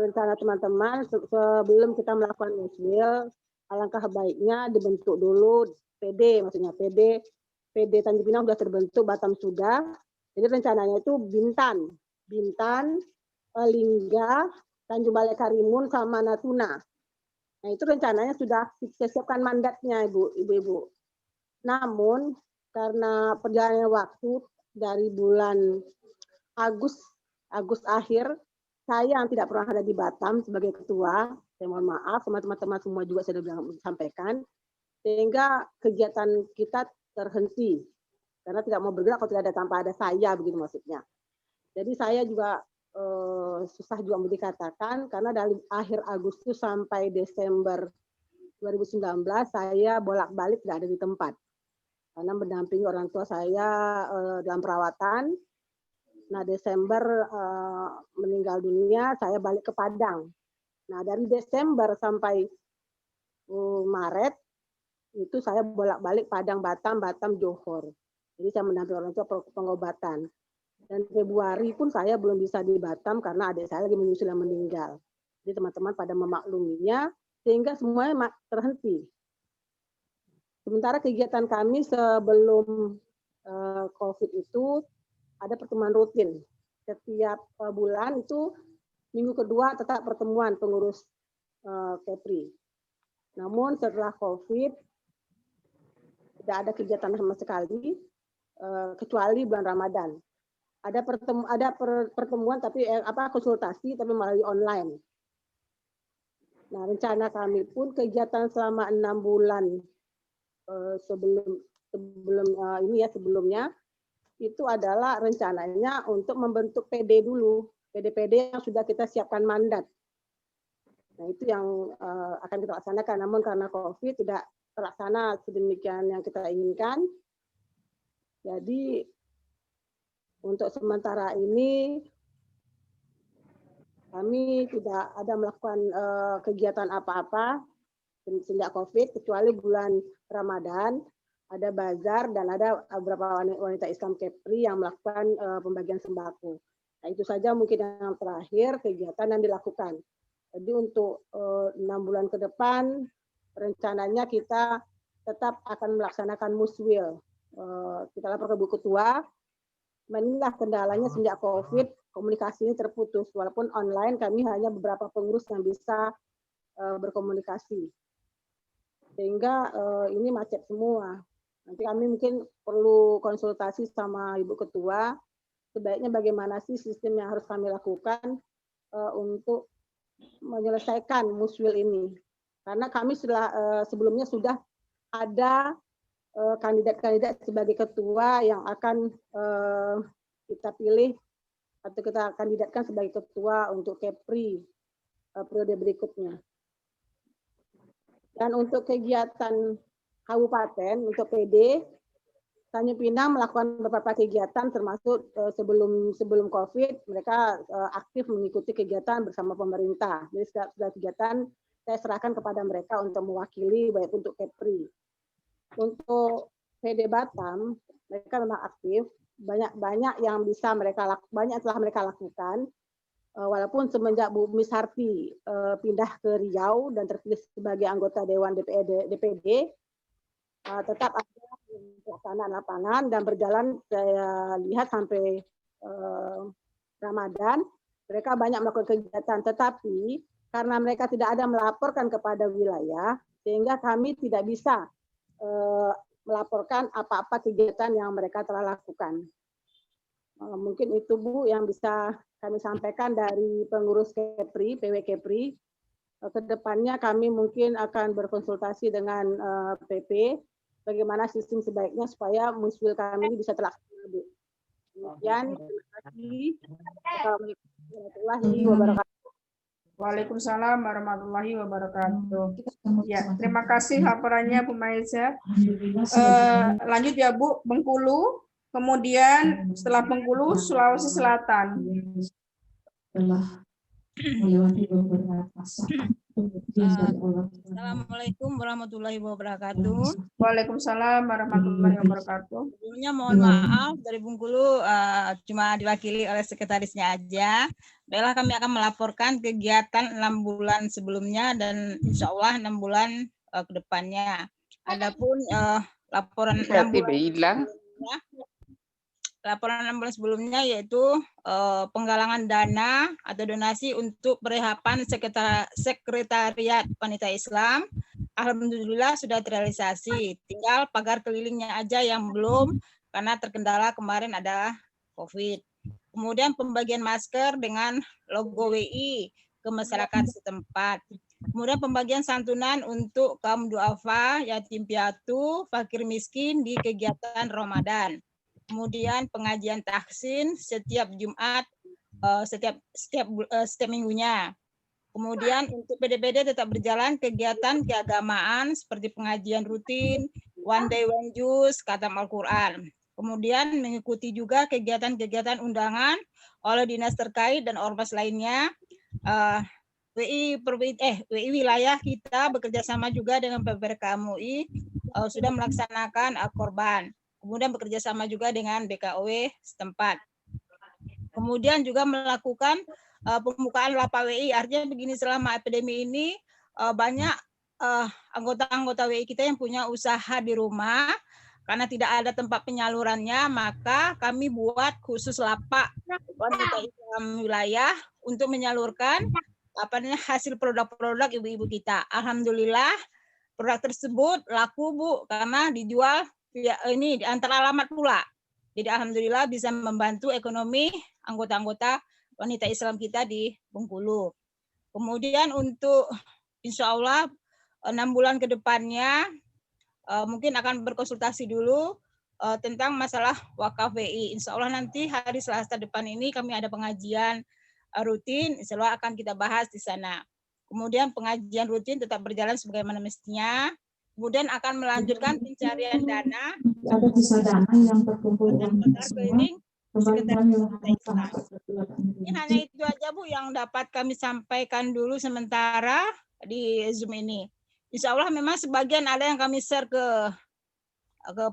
rencana teman-teman sebelum kita melakukan Muswil, alangkah baiknya dibentuk dulu PD, maksudnya PD Tanjung Pinang sudah terbentuk, Batam sudah. Jadi rencananya itu Bintan, Lingga, Tanjung Balai Karimun sama Natuna. Nah itu rencananya sudah disiapkan mandatnya Ibu-Ibu. Namun karena perjalanan waktu dari bulan Agustus akhir, saya yang tidak pernah ada di Batam sebagai ketua, saya mohon maaf, sama teman-teman semua juga saya sudah sampaikan, sehingga kegiatan kita terhenti karena tidak mau bergerak kalau tidak ada tanpa ada saya, begitu maksudnya. Jadi saya juga susah juga mau dikatakan karena dari akhir Agustus sampai Desember 2019 saya bolak-balik tidak ada di tempat karena mendampingi orang tua saya dalam perawatan. Nah, Desember meninggal dunia, saya balik ke Padang. Nah, dari Desember sampai Maret, itu saya bolak-balik Padang, Batam, Johor. Jadi saya mendampingi orang tua pengobatan. Dan Februari pun saya belum bisa di Batam karena adik saya lagi menyusul yang meninggal. Jadi teman-teman pada memakluminya, sehingga semuanya terhenti. Sementara kegiatan kami sebelum COVID itu, ada pertemuan rutin. Setiap bulan itu minggu kedua tetap pertemuan pengurus Kepri. Namun setelah COVID tidak ada kegiatan sama sekali kecuali bulan Ramadan. Ada pertemuan tapi konsultasi tapi melalui online. Nah, rencana kami pun kegiatan selama 6 bulan sebelumnya itu adalah rencananya untuk membentuk PD dulu, PD-PD yang sudah kita siapkan mandat. Nah, itu yang akan kita laksanakan. Namun karena COVID tidak terlaksana sedemikian yang kita inginkan. Jadi untuk sementara ini kami tidak ada melakukan kegiatan apa-apa sejak COVID, kecuali bulan Ramadan ada bazar dan ada beberapa wanita Islam Kepri yang melakukan pembagian sembako. Nah, itu saja mungkin yang terakhir kegiatan yang dilakukan. Jadi untuk 6 bulan ke depan rencananya kita tetap akan melaksanakan muswil. Kita lapor ke Bu Ketua. Inilah kendalanya sejak COVID, komunikasi ini terputus. Walaupun online kami hanya beberapa pengurus yang bisa berkomunikasi. Sehingga ini macet semua. Nanti kami mungkin perlu konsultasi sama Ibu Ketua. Sebaiknya bagaimana sih sistem yang harus kami lakukan untuk menyelesaikan muswil ini, karena kami sebelumnya sudah ada kandidat-kandidat sebagai ketua yang akan kita pilih atau kita kandidatkan sebagai ketua untuk Kepri periode berikutnya. Dan untuk kegiatan kabupaten untuk PD, Tanjung Pinang melakukan beberapa kegiatan termasuk sebelum COVID mereka aktif mengikuti kegiatan bersama pemerintah. Jadi segala kegiatan saya serahkan kepada mereka untuk mewakili baik untuk Kepri. Untuk PD Batam mereka memang aktif, banyak yang bisa banyak telah mereka lakukan. Walaupun semenjak Bu Misarti pindah ke Riau dan terpilih sebagai anggota Dewan DPD tetap ada pelaksanaan lapangan dan berjalan saya lihat sampai Ramadan mereka banyak melakukan kegiatan, tetapi karena mereka tidak ada melaporkan kepada wilayah sehingga kami tidak bisa melaporkan apa-apa kegiatan yang mereka telah lakukan. Mungkin itu Bu yang bisa kami sampaikan dari pengurus Kepri, PW Kepri. Kedepannya kami mungkin akan berkonsultasi dengan PP bagaimana sistem sebaiknya supaya muswil kami ini bisa terlaksana, Bu. Demikian, terima kasih. Assalamualaikum warahmatullahi wabarakatuh. Waalaikumsalam warahmatullahi wabarakatuh. Ya, terima kasih laporannya Bu Maiza. Lanjut ya Bu, Bengkulu, kemudian setelah Bengkulu Sulawesi Selatan. Assalamualaikum warahmatullahi wabarakatuh. Waalaikumsalam warahmatullahi wabarakatuh. Sebelumnya mohon maaf dari Bengkulu cuma diwakili oleh sekretarisnya aja. Baiklah, kami akan melaporkan kegiatan 6 bulan sebelumnya dan insya Allah 6 bulan ke depannya. Adapun laporan 6 bulan laporan 6 bulan sebelumnya yaitu penggalangan dana atau donasi untuk perehapan sekretariat wanita Islam. Alhamdulillah sudah terrealisasi. Tinggal pagar kelilingnya aja yang belum karena terkendala kemarin ada COVID. Kemudian pembagian masker dengan logo WI ke masyarakat setempat. Kemudian pembagian santunan untuk kaum duafa, yatim piatu, fakir miskin di kegiatan Ramadan. Kemudian pengajian tahsin setiap Jumat, setiap minggunya. Kemudian untuk PD-PD tetap berjalan kegiatan keagamaan seperti pengajian rutin, one day one juice, khatam Al-Quran. Kemudian mengikuti juga kegiatan-kegiatan undangan oleh dinas terkait dan ormas lainnya. WI wilayah kita bekerja sama juga dengan PPRK MUI sudah melaksanakan korban. Kemudian bekerja sama juga dengan BKOW setempat. Kemudian juga melakukan pembukaan lapak WI. Artinya begini, selama epidemi ini banyak anggota-anggota WI kita yang punya usaha di rumah karena tidak ada tempat penyalurannya, maka kami buat khusus lapak wanita Islam wilayah untuk menyalurkan hasil produk-produk ibu-ibu kita. Alhamdulillah produk tersebut laku, Bu, karena dijual ya, ini di antara alamat pula. Jadi alhamdulillah bisa membantu ekonomi anggota-anggota wanita Islam kita di Bengkulu. Kemudian untuk insya Allah 6 bulan ke depannya mungkin akan berkonsultasi dulu tentang masalah wakaf WI. Insya Allah nanti hari Selasa depan ini kami ada pengajian rutin, insya Allah akan kita bahas di sana. Kemudian pengajian rutin tetap berjalan sebagaimana mestinya. Kemudian akan melanjutkan pencarian dana. Ada sisa dana yang terkumpul keliling ini hanya itu aja Bu yang dapat kami sampaikan dulu sementara di Zoom ini. Insya Allah memang sebagian ada yang kami share ke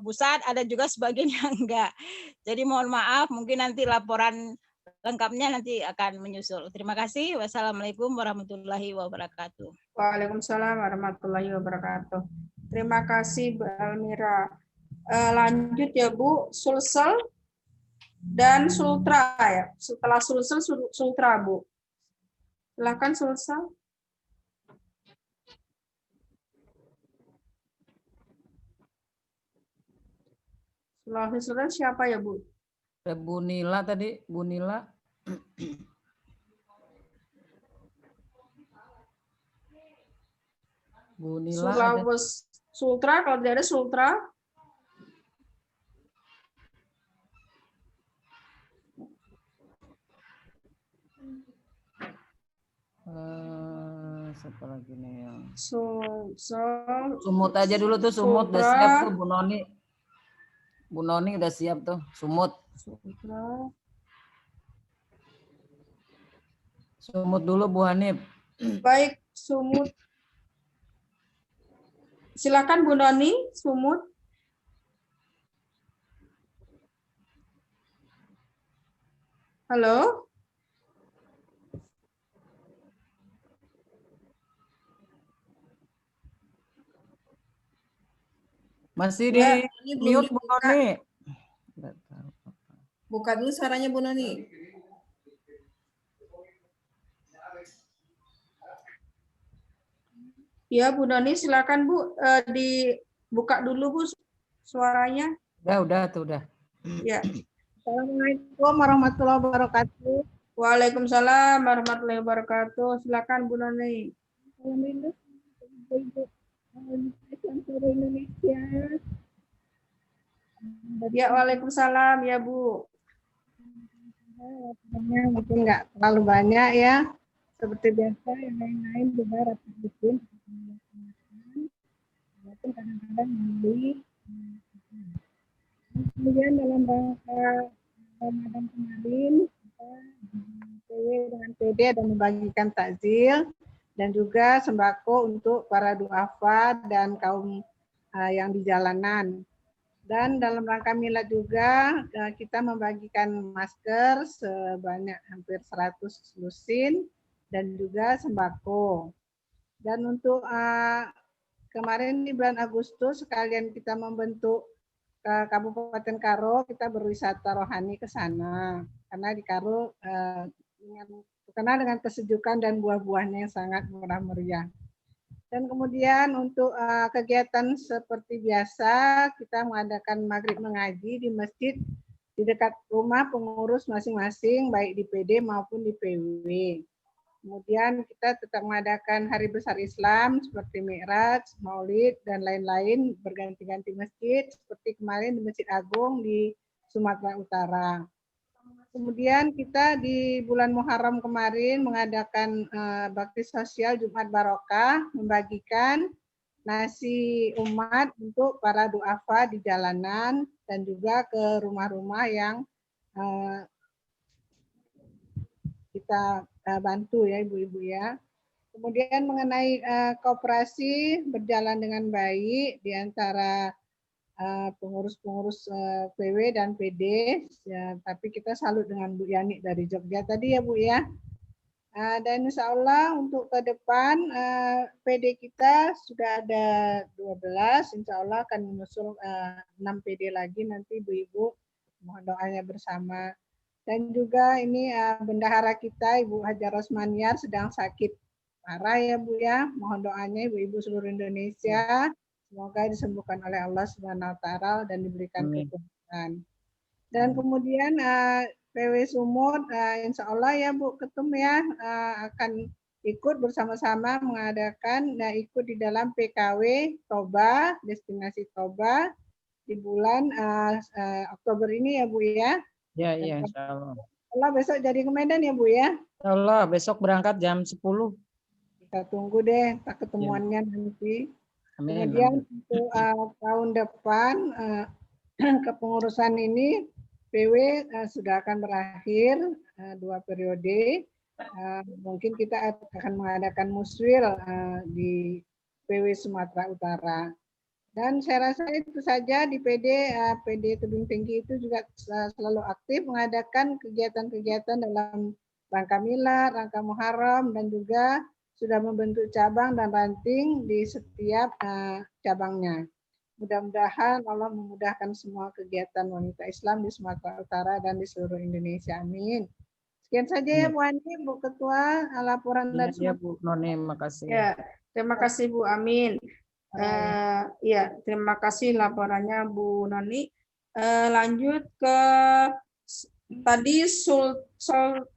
pusat, ada juga sebagian yang enggak. Jadi mohon maaf, mungkin nanti laporan lengkapnya nanti akan menyusul. Terima kasih. Wassalamualaikum warahmatullahi wabarakatuh. Waalaikumsalam warahmatullahi wabarakatuh. Terima kasih Bu Elmira. Lanjut ya Bu, Sulsel dan Sultra ya. Setelah Sulsel, Sultra Bu. Silakan Sulsel. Setelah Sulsel siapa ya Bu? Ada Bu Nila tadi, Bu Nila. Bu Nila. Sulawesi Sultra, kalau tidak ada Sultra. Siapa lagi nih yang Sumut aja dulu tuh, Sumut udah siap tuh Bu Noni. Bu Noni udah siap tuh, Sumut. Sumut dulu Bu Hanif. Baik, Sumut. Silakan Bu Noni, Sumut. Halo. Masih di mute Bu Noni. Buka dulu suaranya Bu Noni. Ya Bu Noni, silakan Bu, dibuka dulu Bu suaranya. Udah tuh udah. Ya. Assalamualaikum warahmatullahi wabarakatuh. Waalaikumsalam warahmatullahi wabarakatuh. Silakan Bu Noni. Indonesia. Ya, waalaikumsalam ya Bu. Mungkin nggak terlalu banyak ya. Seperti biasa yang lain-lain juga rapat rutin. Walaupun kadang-kadang melalui. Kemudian dalam rangka Ramadan kemarin kita PW dengan PD dan membagikan takjil dan juga sembako untuk para duafa dan kaum yang di jalanan. Dan dalam rangka milad juga kita membagikan masker sebanyak hampir 100 lusin dan juga sembako. Dan untuk kemarin di bulan Agustus sekalian kita membentuk Kabupaten Karo, kita berwisata rohani ke sana karena di Karo terkenal dengan kesejukan dan buah-buahnya yang sangat murah meriah. Dan kemudian untuk kegiatan seperti biasa kita mengadakan maghrib mengaji di masjid di dekat rumah pengurus masing-masing baik di PD maupun di PW. Kemudian kita tetap mengadakan hari besar Islam seperti Mi'raj, Maulid, dan lain-lain berganti-ganti masjid seperti kemarin di Masjid Agung di Sumatera Utara. Kemudian kita di bulan Muharram kemarin mengadakan bakti sosial Jumat Barokah, membagikan nasi umat untuk para duafa di jalanan dan juga ke rumah-rumah yang kita bantu ya Ibu-Ibu ya. Kemudian mengenai koperasi berjalan dengan baik di antara pengurus-pengurus PW dan PD, ya, tapi kita salut dengan Bu Yani dari Jogja tadi ya Bu ya. Dan insya Allah untuk ke depan PD kita sudah ada 12, insya Allah akan menyusul 6 PD lagi nanti Ibu-Ibu, mohon doanya bersama. Dan juga ini bendahara kita Ibu Hajar Rosmaniar sedang sakit parah ya Bu ya, mohon doanya Ibu-Ibu seluruh Indonesia. Semoga disembuhkan oleh Allah Subhanahu wa taala dan diberikan kekuatan. Dan kemudian PW Sumut insya Allah ya Bu Ketum ya akan ikut bersama-sama mengadakan ikut di dalam PKW Toba, destinasi Toba di bulan Oktober ini ya Bu ya. Ya, insya Allah. Allah besok jadi ke Medan ya Bu ya? Allah besok berangkat jam 10. Kita tunggu deh ketemuannya nanti. Amin, Kemudian amin. untuk tahun depan kepengurusan ini PW sudah akan berakhir 2 periode. Mungkin kita akan mengadakan muswil di PW Sumatera Utara. Dan saya rasa itu saja di PD Tebing Tinggi itu juga selalu aktif mengadakan kegiatan-kegiatan dalam rangka Milad, rangka Muharram, dan juga sudah membentuk cabang dan ranting di setiap cabangnya. Mudah-mudahan Allah memudahkan semua kegiatan wanita Islam di Sumatera Utara dan di seluruh Indonesia. Amin. Sekian saja ya Bu Ani, Bu Ketua, laporan dari Ya Bu Noni, makasih. Ya, terima kasih Bu Amin. Ya, terima kasih laporannya Bu Noni. Lanjut ke tadi Sul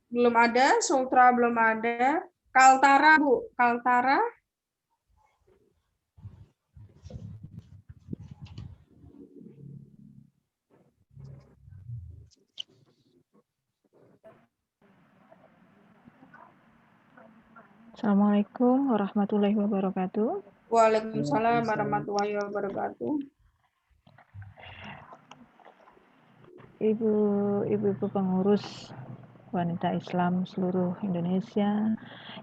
belum ada, Sultra belum ada, Kaltara Bu, Kaltara. Assalamualaikum warahmatullahi wabarakatuh. Waalaikumsalam warahmatullahi wabarakatuh. Ibu-ibu pengurus wanita Islam seluruh Indonesia,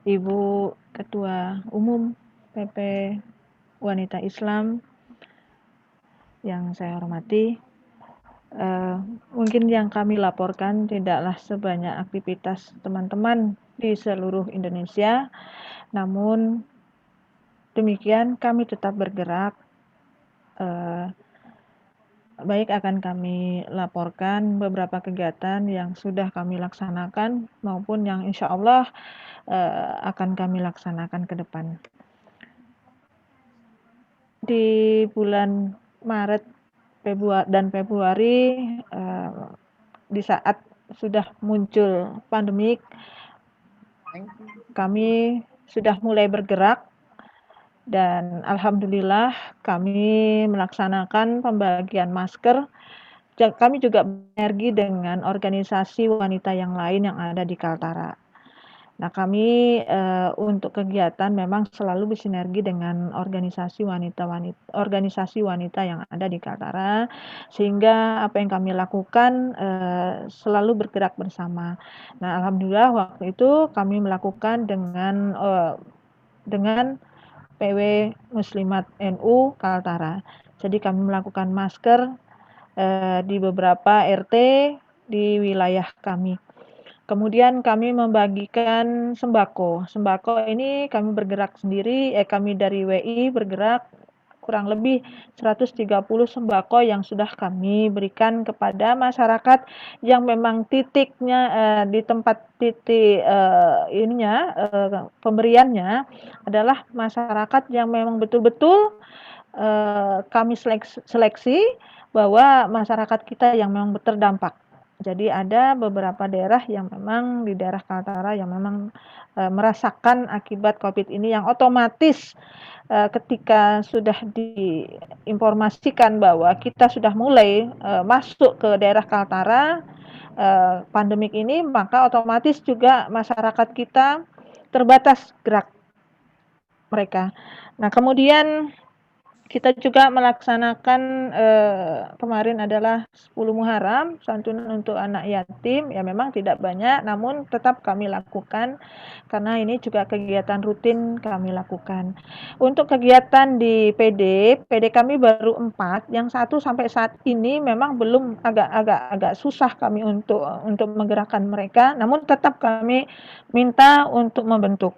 Ibu Ketua Umum PP Wanita Islam yang saya hormati, mungkin yang kami laporkan tidaklah sebanyak aktivitas teman-teman di seluruh Indonesia, namun demikian kami tetap bergerak. Baik, akan kami laporkan beberapa kegiatan yang sudah kami laksanakan maupun yang insya Allah akan kami laksanakan ke depan. Di bulan Maret dan Februari, di saat sudah muncul pandemik, kami sudah mulai bergerak. Dan alhamdulillah kami melaksanakan pembagian masker. Kami juga bersinergi dengan organisasi wanita yang lain yang ada di Kaltara. Nah, kami untuk kegiatan memang selalu bersinergi dengan organisasi wanita yang ada di Kaltara, sehingga apa yang kami lakukan selalu bergerak bersama. Nah, alhamdulillah waktu itu kami melakukan dengan PW Muslimat NU Kaltara. Jadi kami melakukan masker di beberapa RT di wilayah kami. Kemudian kami membagikan sembako. Sembako ini kami bergerak sendiri, kami dari WI bergerak kurang lebih 130 sembako yang sudah kami berikan kepada masyarakat yang memang titiknya di tempat titik pemberiannya adalah masyarakat yang memang betul-betul kami seleksi bahwa masyarakat kita yang memang terdampak. Jadi ada beberapa daerah yang memang di daerah Kaltara yang memang merasakan akibat COVID ini yang otomatis ketika sudah diinformasikan bahwa kita sudah mulai masuk ke daerah Kaltara pandemik ini, maka otomatis juga masyarakat kita terbatas gerak mereka. Nah, kemudian kita juga melaksanakan kemarin adalah 10 Muharram, santunan untuk anak yatim, ya memang tidak banyak, namun tetap kami lakukan karena ini juga kegiatan rutin kami lakukan. Untuk kegiatan di PD kami baru 4, yang satu sampai saat ini memang belum agak susah kami untuk menggerakkan mereka, namun tetap kami minta untuk membentuk.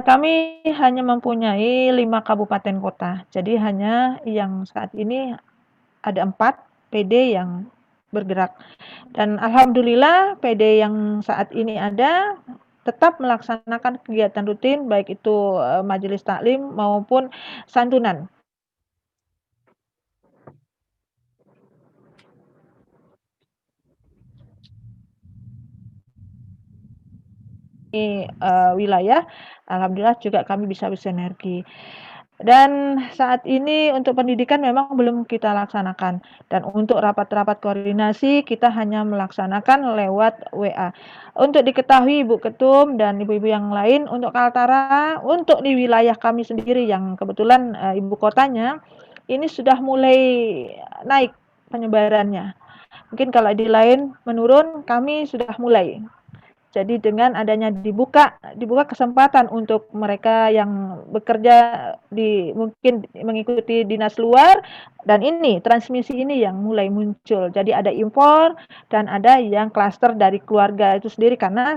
Kami hanya mempunyai 5 kabupaten kota, jadi hanya yang saat ini ada 4 PD yang bergerak. Dan alhamdulillah PD yang saat ini ada tetap melaksanakan kegiatan rutin, baik itu majelis taklim maupun santunan. Wilayah, alhamdulillah juga kami bisa bersinergi. Dan saat ini untuk pendidikan memang belum kita laksanakan. Dan untuk rapat-rapat koordinasi kita hanya melaksanakan lewat WA. Untuk diketahui Ibu Ketum dan ibu-ibu yang lain, untuk Kaltara, untuk di wilayah kami sendiri yang kebetulan ibu kotanya, ini sudah mulai naik penyebarannya. Mungkin kalau di lain menurun, kami sudah mulai. Jadi dengan adanya dibuka kesempatan untuk mereka yang bekerja mungkin mengikuti dinas luar, dan ini transmisi ini yang mulai muncul. Jadi ada impor dan ada yang klaster dari keluarga itu sendiri karena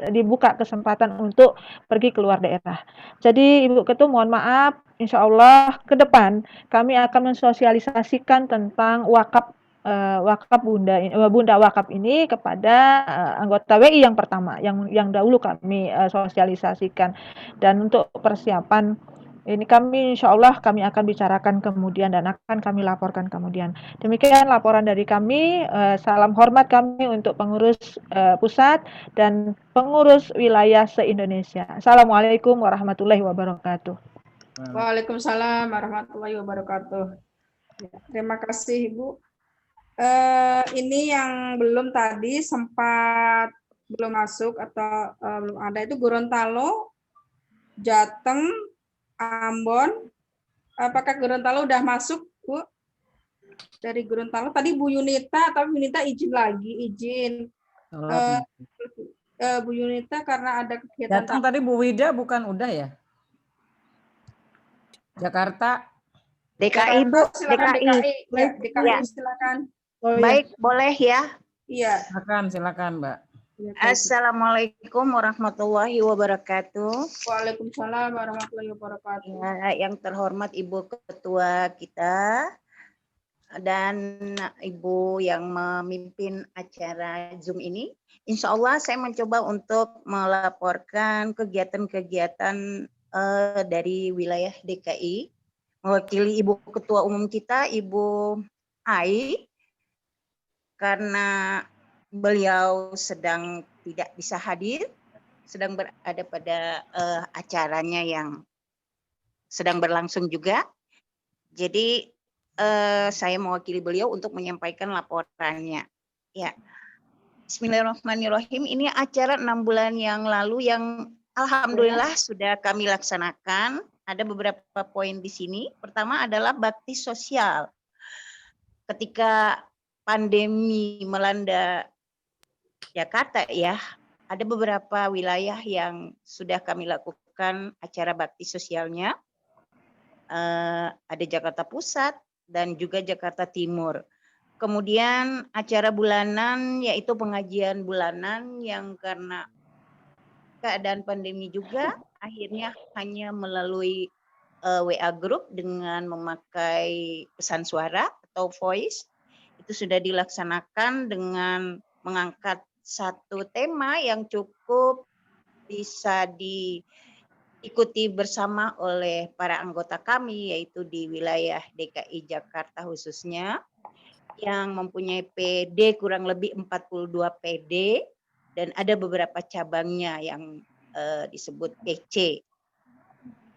dibuka kesempatan untuk pergi keluar daerah. Jadi Ibu Ketum mohon maaf, insya Allah ke depan kami akan mensosialisasikan tentang wakaf Bunda Wakaf ini kepada anggota WI yang pertama, yang dahulu kami sosialisasikan. Dan untuk persiapan ini kami insya Allah kami akan bicarakan kemudian dan akan kami laporkan kemudian. Demikian laporan dari kami. Salam hormat kami untuk pengurus pusat dan pengurus wilayah se-Indonesia. Assalamualaikum warahmatullahi wabarakatuh. Waalaikumsalam warahmatullahi wabarakatuh. Ya, terima kasih Ibu. Ini yang belum tadi sempat belum masuk atau belum ada itu Gorontalo, Jateng, Ambon. Apakah Gorontalo udah masuk, Bu? Dari Gorontalo tadi Bu Yunita, tapi Bu Yunita izin. Bu Yunita karena ada kegiatan. Datang tadi Bu Wida bukan udah ya? Jakarta. DKI Bu, DKI. Ya, DKI silakan. Oh, baik, ya. Boleh ya? Iya. Silakan Mbak. Assalamualaikum warahmatullahi wabarakatuh. Waalaikumsalam warahmatullahi wabarakatuh. Ya, yang terhormat Ibu Ketua kita dan Ibu yang memimpin acara Zoom ini. Insya Allah saya mencoba untuk melaporkan kegiatan-kegiatan dari wilayah DKI. Mewakili Ibu Ketua Umum kita, Ibu Ai, karena beliau sedang tidak bisa hadir, sedang berada pada acaranya yang sedang berlangsung juga. Jadi saya mewakili beliau untuk menyampaikan laporannya. Ya, Bismillahirrahmanirrahim. Ini acara 6 bulan yang lalu yang alhamdulillah sudah kami laksanakan. Ada beberapa poin di sini. Pertama adalah bakti sosial. Ketika pandemi melanda Jakarta ya, ada beberapa wilayah yang sudah kami lakukan acara bakti sosialnya. Ada Jakarta Pusat dan juga Jakarta Timur. Kemudian acara bulanan yaitu pengajian bulanan yang karena keadaan pandemi juga akhirnya hanya melalui WA group dengan memakai pesan suara atau voice. Itu sudah dilaksanakan dengan mengangkat satu tema yang cukup bisa diikuti bersama oleh para anggota kami, yaitu di wilayah DKI Jakarta khususnya, yang mempunyai PD kurang lebih 42 PD, dan ada beberapa cabangnya yang disebut PC.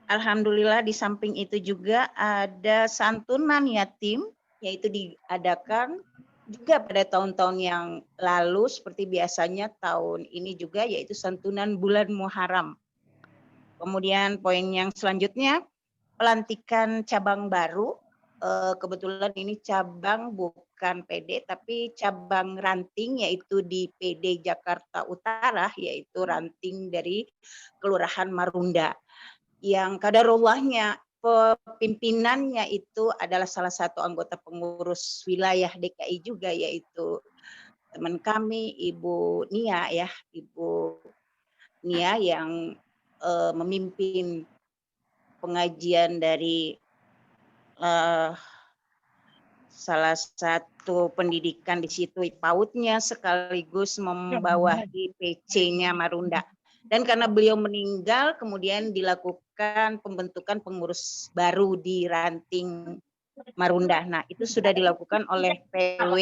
Alhamdulillah di samping itu juga ada santunan yatim, yaitu diadakan juga pada tahun-tahun yang lalu seperti biasanya tahun ini juga, yaitu santunan bulan Muharram. Kemudian poin yang selanjutnya pelantikan cabang baru. Kebetulan ini cabang bukan PD tapi cabang ranting, yaitu di PD Jakarta Utara, yaitu ranting dari Kelurahan Marunda. Yang kadarullahnya pimpinannya itu adalah salah satu anggota pengurus wilayah DKI juga, yaitu teman kami Ibu Nia ya, Ibu Nia yang memimpin pengajian dari salah satu pendidikan di situ PAUD-nya sekaligus membawahi PC-nya Marunda. Dan karena beliau meninggal, kemudian dilakukan pembentukan pengurus baru di ranting Marunda. Nah, itu sudah dilakukan oleh PW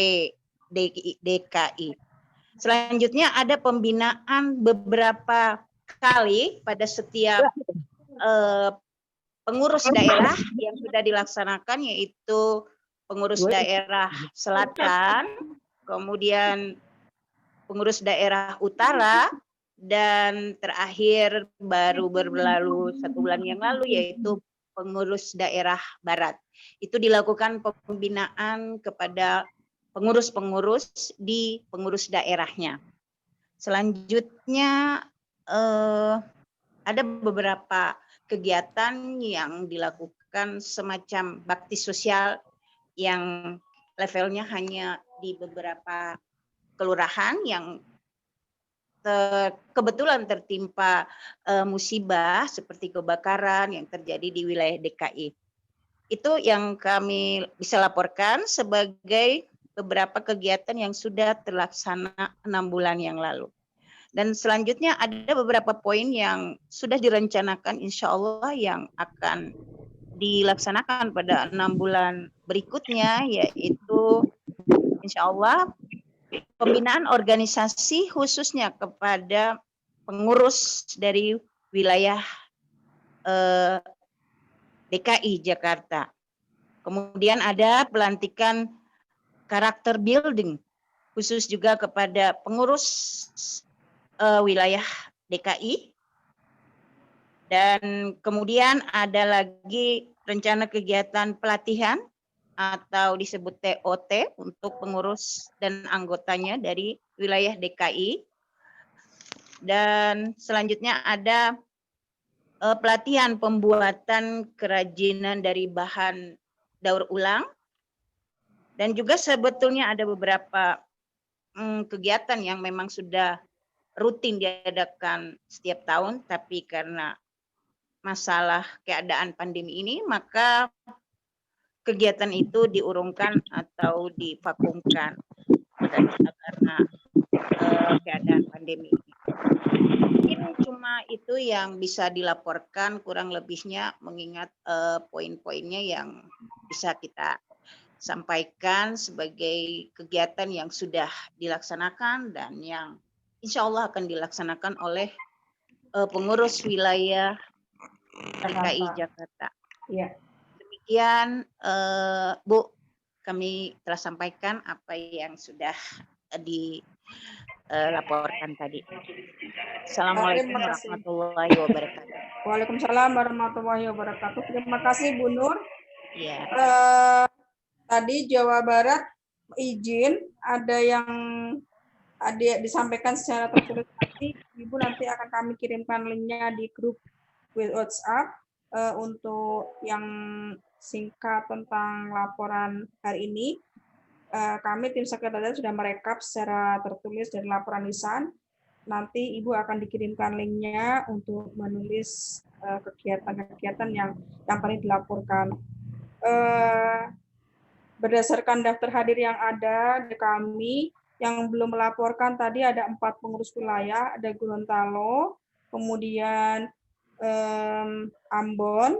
DKI. Selanjutnya ada pembinaan beberapa kali pada setiap pengurus daerah yang sudah dilaksanakan, yaitu pengurus daerah selatan, kemudian pengurus daerah utara, dan terakhir baru berlalu 1 bulan yang lalu yaitu pengurus daerah barat. Itu dilakukan pembinaan kepada pengurus-pengurus di pengurus daerahnya. Selanjutnya ada beberapa kegiatan yang dilakukan semacam bakti sosial yang levelnya hanya di beberapa kelurahan yang kebetulan tertimpa musibah seperti kebakaran yang terjadi di wilayah DKI. Itu yang kami bisa laporkan sebagai beberapa kegiatan yang sudah terlaksana 6 bulan yang lalu. Dan selanjutnya ada beberapa poin yang sudah direncanakan insya Allah yang akan dilaksanakan pada 6 bulan berikutnya, yaitu insya Allah pembinaan organisasi khususnya kepada pengurus dari wilayah DKI Jakarta. Kemudian ada pelantikan karakter building khusus juga kepada pengurus wilayah DKI. Dan kemudian ada lagi rencana kegiatan pelatihan atau disebut TOT untuk pengurus dan anggotanya dari wilayah DKI. Dan selanjutnya ada pelatihan pembuatan kerajinan dari bahan daur ulang. Dan juga sebetulnya ada beberapa kegiatan yang memang sudah rutin diadakan setiap tahun, tapi karena masalah keadaan pandemi ini, maka kegiatan itu diurungkan atau divakumkan karena keadaan pandemi ini. Mungkin cuma itu yang bisa dilaporkan kurang lebihnya, mengingat poin-poinnya yang bisa kita sampaikan sebagai kegiatan yang sudah dilaksanakan dan yang insya Allah akan dilaksanakan oleh pengurus wilayah DKI Jakarta. Ya. Demikian Bu, kami telah sampaikan apa yang sudah dilaporkan tadi. Assalamualaikum warahmatullahi wabarakatuh. Waalaikumsalam warahmatullahi wabarakatuh. Terima kasih Bu Nur. Ya. Tadi Jawa Barat izin ada yang disampaikan secara tertulis nanti, Ibu nanti akan kami kirimkan linknya di grup WhatsApp untuk yang singkat tentang laporan hari ini. Kami tim sekretariat sudah merekap secara tertulis dari laporan lisan. Nanti Ibu akan dikirimkan linknya untuk menulis kegiatan-kegiatan yang paling dilaporkan. Berdasarkan daftar hadir yang ada di kami, yang belum melaporkan tadi ada 4 pengurus wilayah, ada Gorontalo, kemudian Ambon,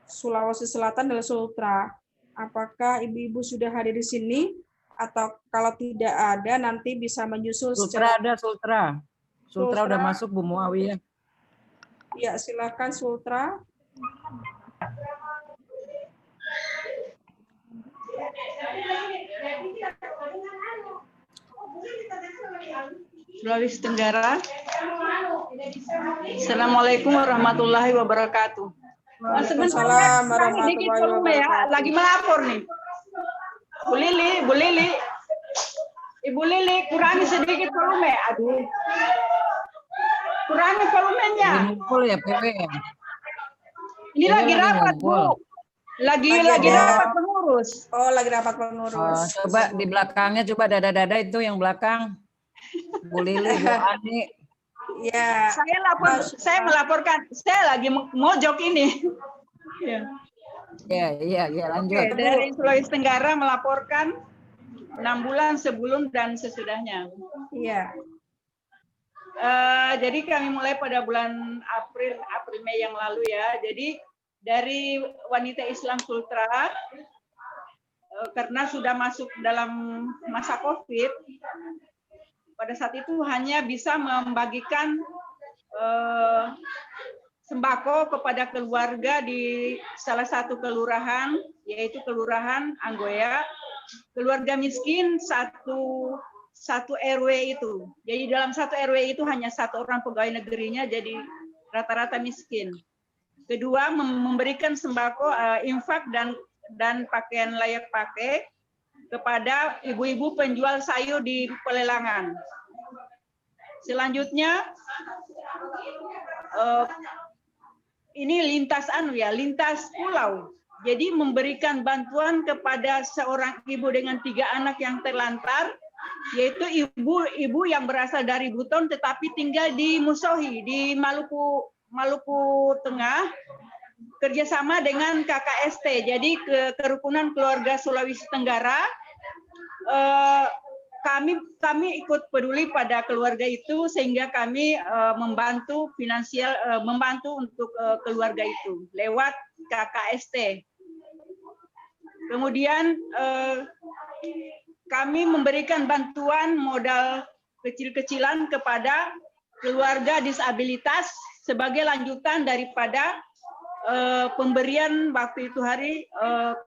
Sulawesi Selatan, dan Sultra. Apakah ibu-ibu sudah hadir di sini? Atau kalau tidak ada, nanti bisa menyusul Sultra ada, Sultra. Sultra udah masuk, Bu Muawiyah. Ya, silakan Sultra. Sulawesi Tenggara. Assalamualaikum warahmatullahi wabarakatuh. Waalaikumsalam warahmatullahi wabarakatuh. Lagi melapor nih. Bu Lili, Ibu Lili, kurangi sedikit volume. Aduh, kurangi volumenya. Ngumpul ya PW ya. Ini lagi rapat Bu. Lagi rapat pengurus. Oh, lagi rapat pengurus. Coba di belakangnya, coba dada-dada itu yang belakang. Bu Lili, Bu Ani. Ya. Saya melaporkan. Saya lagi mojok ini. Ya, lanjut. Oke, dari Sulawesi Tenggara melaporkan 6 bulan sebelum dan sesudahnya. Iya. Jadi kami mulai pada bulan April Mei yang lalu ya. Jadi dari wanita Islam Sultra, karena sudah masuk dalam masa COVID, pada saat itu hanya bisa membagikan sembako kepada keluarga di salah satu kelurahan, yaitu Kelurahan Anggoya, keluarga miskin satu RW itu. Jadi dalam satu RW itu hanya satu orang pegawai negerinya, jadi rata-rata miskin. Kedua, memberikan sembako, infak dan pakaian layak pakai kepada ibu-ibu penjual sayur di Pelelangan. Selanjutnya, ini lintas pulau. Jadi memberikan bantuan kepada seorang ibu dengan 3 anak yang terlantar, yaitu ibu yang berasal dari Buton tetapi tinggal di Musohi di Maluku Tengah, kerjasama dengan KKST, jadi Kerukunan Keluarga Sulawesi Tenggara. Kami ikut peduli pada keluarga itu sehingga kami membantu finansial, membantu untuk keluarga itu lewat KKST. Kemudian kami memberikan bantuan modal kecil-kecilan kepada keluarga disabilitas sebagai lanjutan daripada pemberian waktu itu hari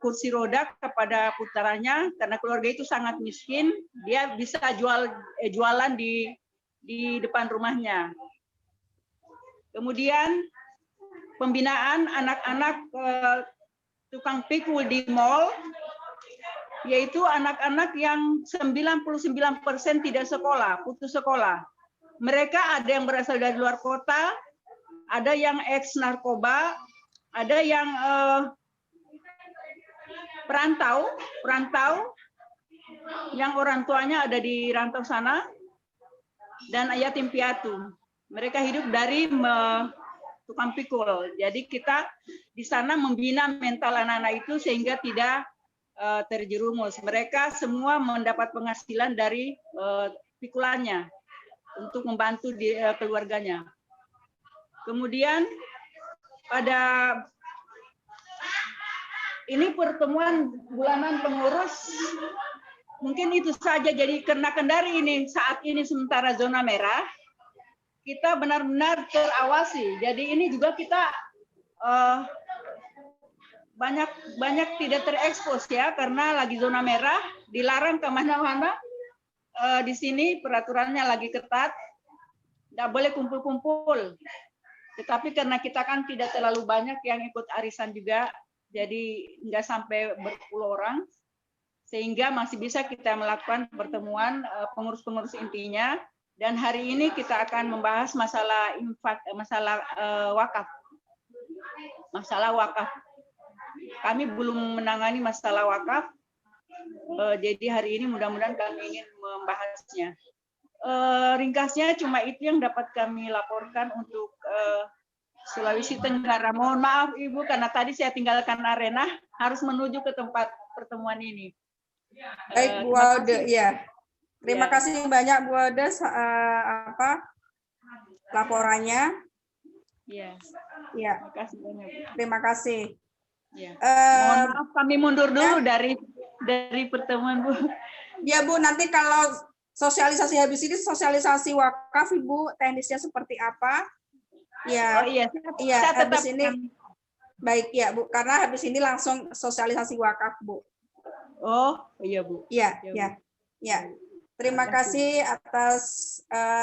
kursi roda kepada putranya, karena keluarga itu sangat miskin, dia bisa jualan di depan rumahnya. Kemudian pembinaan anak-anak tukang pikul di mall, yaitu anak-anak yang 99% tidak sekolah, putus sekolah. Mereka ada yang berasal dari luar kota, ada yang ex narkoba, ada yang perantau yang orang tuanya ada di rantau sana, dan yatim piatu. Mereka hidup dari tukang pikul. Jadi kita di sana membina mental anak-anak itu sehingga tidak terjerumus. Mereka semua mendapat penghasilan dari pikulannya untuk membantu keluarganya. Kemudian pada ini pertemuan bulanan pengurus, mungkin itu saja. Jadi karena Kendari ini saat ini sementara zona merah, kita benar-benar terawasi. Jadi ini juga kita banyak tidak terekspos ya, karena lagi zona merah, dilarang kemana-mana. Di sini peraturannya lagi ketat, nggak boleh kumpul-kumpul. Tetapi karena kita kan tidak terlalu banyak yang ikut arisan juga, jadi nggak sampai berpuluh orang, sehingga masih bisa kita melakukan pertemuan pengurus-pengurus intinya. Dan hari ini kita akan membahas masalah infak, wakaf. Masalah wakaf. Kami belum menangani masalah wakaf, jadi hari ini mudah-mudahan kami ingin membahasnya. Ringkasnya cuma itu yang dapat kami laporkan untuk Sulawesi Tenggara. Mohon maaf Ibu, karena tadi saya tinggalkan arena, harus menuju ke tempat pertemuan ini. Baik Bu Ode, ya. Terima kasih banyak Bu Ode laporannya. Iya. Ya. Terima kasih banyak. Terima kasih. Ya. Mohon maaf kami mundur dulu dari pertemuan Bu. Ya Bu, nanti kalau sosialisasi habis ini, sosialisasi wakaf Ibu, teknisnya seperti apa? Ya, oh iya, iya saya habis ini baik ya Bu, karena habis ini langsung sosialisasi wakaf Bu. Oh iya Bu. Iya, ya, ya. Terima kasih atas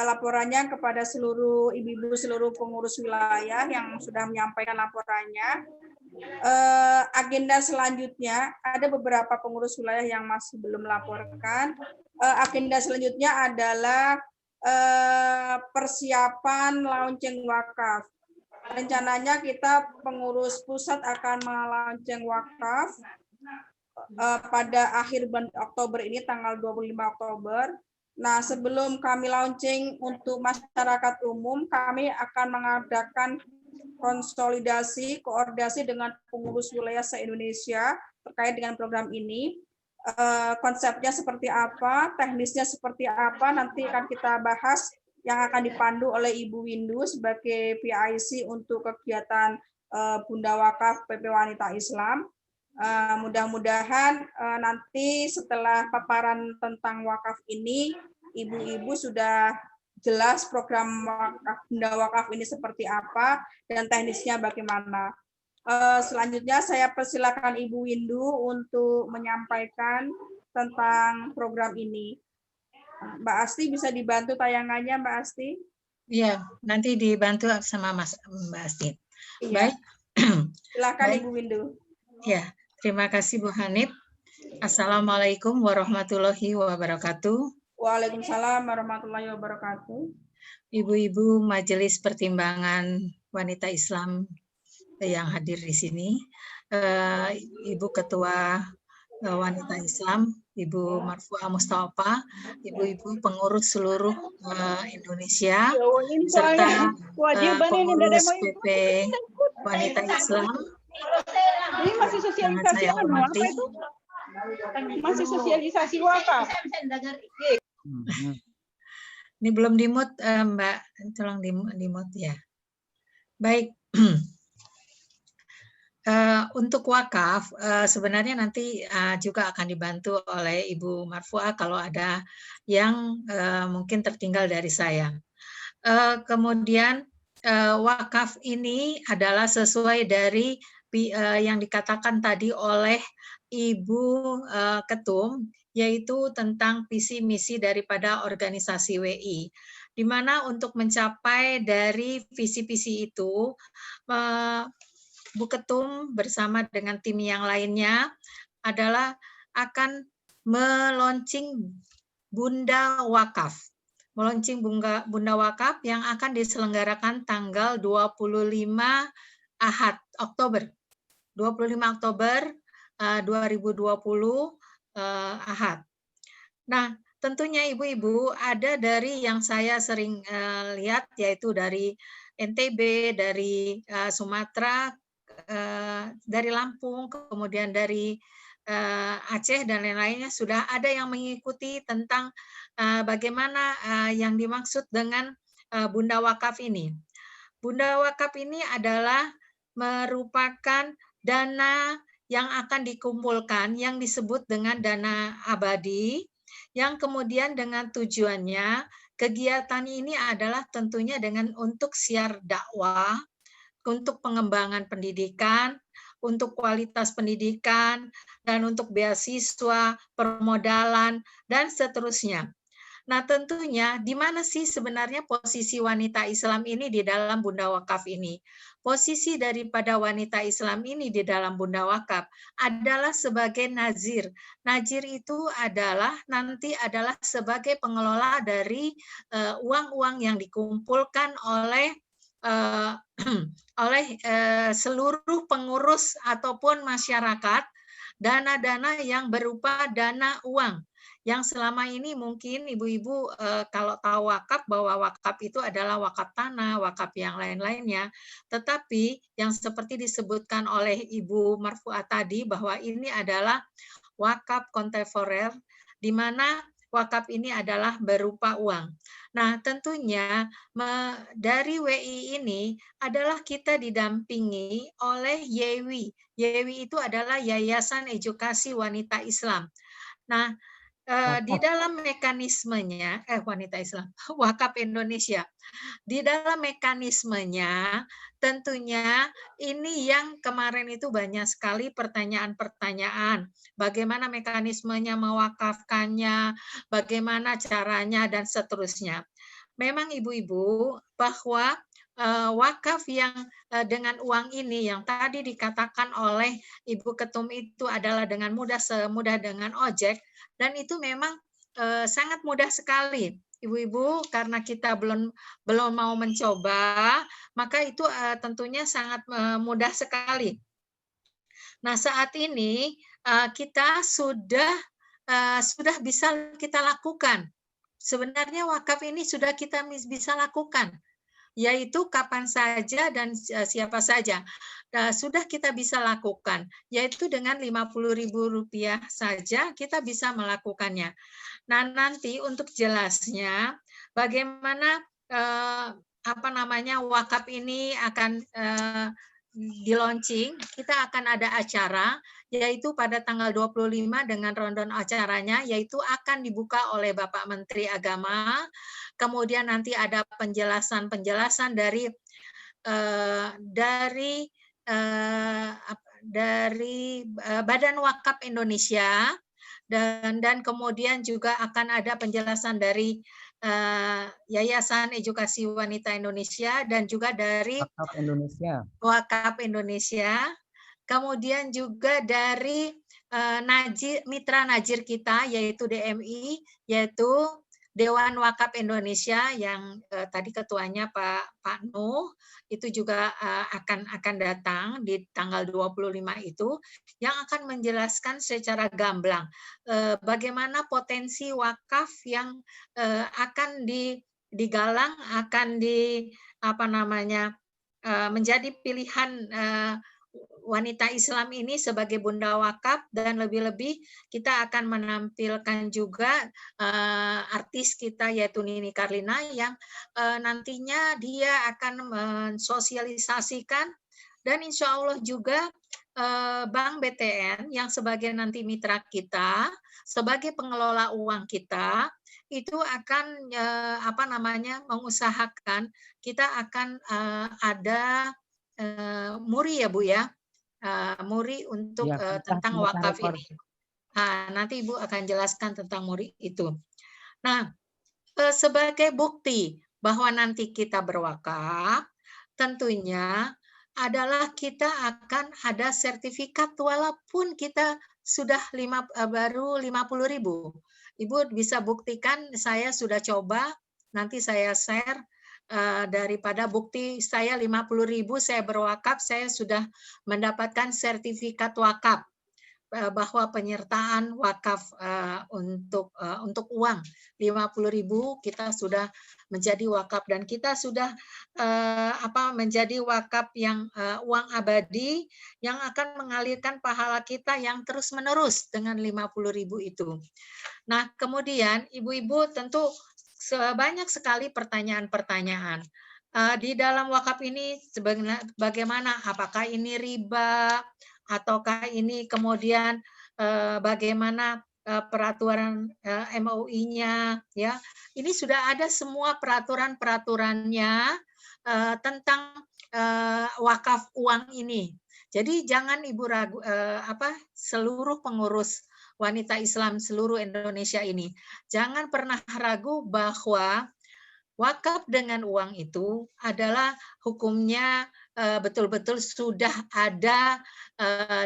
laporannya kepada seluruh ibu-ibu, seluruh pengurus wilayah yang sudah menyampaikan laporannya. Agenda selanjutnya ada beberapa pengurus wilayah yang masih belum melaporkan. Agenda selanjutnya adalah persiapan launching wakaf. Rencananya kita pengurus pusat akan melaunching wakaf pada akhir bulan Oktober ini, tanggal 25 Oktober. Nah, sebelum kami launching untuk masyarakat umum, kami akan mengadakan konsolidasi, koordinasi dengan pengurus wilayah se-Indonesia terkait dengan program ini. Konsepnya seperti apa, teknisnya seperti apa, nanti akan kita bahas, yang akan dipandu oleh Ibu Windu sebagai PIC untuk kegiatan Bunda Wakaf PP Wanita Islam. Mudah-mudahan nanti setelah paparan tentang wakaf ini, ibu-ibu sudah jelas program benda wakaf ini seperti apa dan teknisnya bagaimana. Selanjutnya saya persilakan Ibu Windu untuk menyampaikan tentang program ini. Mbak Asti bisa dibantu tayangannya, Mbak Asti? Iya, nanti dibantu sama Mbak Asti. Iya. Baik. Silakan Baik. Ibu Windu. Ya, terima kasih Bu Hanif. Assalamualaikum warahmatullahi wabarakatuh. Waalaikumsalam warahmatullahi wabarakatuh. Ibu-ibu Majelis Pertimbangan Wanita Islam yang hadir di sini, Ibu Ketua Wanita Islam, Ibu Marfuah Mustafa, Ibu-ibu pengurus seluruh Indonesia, serta pengurus PP Wanita Islam. Ini masih sosialisasi Saya hormati. Masih sosialisasi wakaf. Ini belum dimut, Mbak, tolong dimut ya. Baik. Untuk wakaf sebenarnya nanti juga akan dibantu oleh Ibu Marfuah kalau ada yang mungkin tertinggal dari saya. Kemudian wakaf ini adalah sesuai dari yang dikatakan tadi oleh Ibu Ketum, yaitu tentang visi misi daripada organisasi WI, di mana untuk mencapai dari visi-visi itu Bu Ketum bersama dengan tim yang lainnya adalah akan melaunching Bunda Wakaf. Melaunching Bunda Wakaf yang akan diselenggarakan tanggal 25 Oktober 2020 Ahad. Nah, tentunya ibu-ibu ada dari yang saya sering lihat, yaitu dari NTB, dari Sumatera, dari Lampung, kemudian dari Aceh dan lain-lainnya sudah ada yang mengikuti tentang bagaimana yang dimaksud dengan Bunda Wakaf ini. Bunda Wakaf ini adalah merupakan dana yang akan dikumpulkan yang disebut dengan dana abadi, yang kemudian dengan tujuannya kegiatan ini adalah tentunya dengan untuk siar dakwah, untuk pengembangan pendidikan, untuk kualitas pendidikan, dan untuk beasiswa, permodalan, dan seterusnya. Nah, tentunya di mana sih sebenarnya posisi wanita Islam ini di dalam Bunda Wakaf ini? Posisi daripada wanita Islam ini di dalam Bunda Wakaf adalah sebagai nazir. Nazir itu adalah nanti adalah sebagai pengelola dari uang-uang yang dikumpulkan oleh seluruh pengurus ataupun masyarakat, dana-dana yang berupa dana uang. Yang selama ini mungkin ibu-ibu kalau tahu wakaf, bahwa wakaf itu adalah wakaf tanah, wakaf yang lain-lainnya. Tetapi yang seperti disebutkan oleh Ibu Marfuah tadi, bahwa ini adalah wakaf kontemporer, di mana wakaf ini adalah berupa uang. Nah, tentunya dari WI ini adalah kita didampingi oleh YEWI. YEWI itu adalah Yayasan Edukasi Wanita Islam. Nah, di dalam mekanismenya, wanita Islam, Wakaf Indonesia. Di dalam mekanismenya, tentunya ini yang kemarin itu banyak sekali pertanyaan-pertanyaan. Bagaimana mekanismenya mewakafkannya, bagaimana caranya, dan seterusnya. Memang ibu-ibu bahwa wakaf yang dengan uang ini yang tadi dikatakan oleh Ibu Ketum itu adalah dengan mudah, semudah dengan ojek, dan itu memang sangat mudah sekali. Ibu-ibu, karena kita belum mau mencoba, maka itu tentunya sangat mudah sekali. Nah, saat ini kita sudah bisa kita lakukan. Sebenarnya wakaf ini sudah kita bisa lakukan, yaitu kapan saja dan siapa saja. Sudah kita bisa lakukan, yaitu dengan Rp50.000 saja kita bisa melakukannya. Nah, nanti untuk jelasnya bagaimana wakaf ini akan di launching, kita akan ada acara, yaitu pada tanggal 25 dengan rundown acaranya, yaitu akan dibuka oleh Bapak Menteri Agama, kemudian nanti ada penjelasan-penjelasan dari Badan Wakaf Indonesia, dan kemudian juga akan ada penjelasan dari Yayasan Edukasi Wanita Indonesia dan juga dari Wakaf Indonesia, kemudian juga dari mitra Najir kita yaitu DMI, yaitu Dewan Wakaf Indonesia yang tadi ketuanya Pak Nuh itu juga akan datang di tanggal 25 itu, yang akan menjelaskan secara gamblang bagaimana potensi wakaf yang akan digalang, akan menjadi pilihan wanita Islam ini sebagai bunda wakaf, dan lebih-lebih kita akan menampilkan juga artis kita yaitu Nini Carlina yang nantinya dia akan mensosialisasikan, dan insya Allah juga Bank BTN yang sebagai nanti mitra kita sebagai pengelola uang kita itu akan mengusahakan kita akan ada MURI ya Bu ya, MURI untuk tentang wakaf ini. Nanti Ibu akan jelaskan tentang MURI itu. Nah, sebagai bukti bahwa nanti kita berwakaf, tentunya adalah kita akan ada sertifikat walaupun kita sudah baru 50.000. Ibu bisa buktikan, saya sudah coba, nanti saya share daripada bukti saya 50.000 saya berwakaf, saya sudah mendapatkan sertifikat wakaf bahwa penyertaan wakaf untuk uang 50.000 kita sudah menjadi wakaf, dan kita sudah menjadi wakaf yang uang abadi yang akan mengalirkan pahala kita yang terus menerus dengan 50.000 itu. Nah, kemudian ibu-ibu tentu banyak sekali pertanyaan-pertanyaan. Di dalam wakaf ini bagaimana? Apakah ini riba? Ataukah ini kemudian bagaimana peraturan MUI-nya? Ya, ini sudah ada semua peraturan-peraturannya tentang wakaf uang ini. Jadi jangan Ibu ragu, seluruh pengurus wanita Islam seluruh Indonesia ini, jangan pernah ragu bahwa wakaf dengan uang itu adalah hukumnya betul-betul sudah ada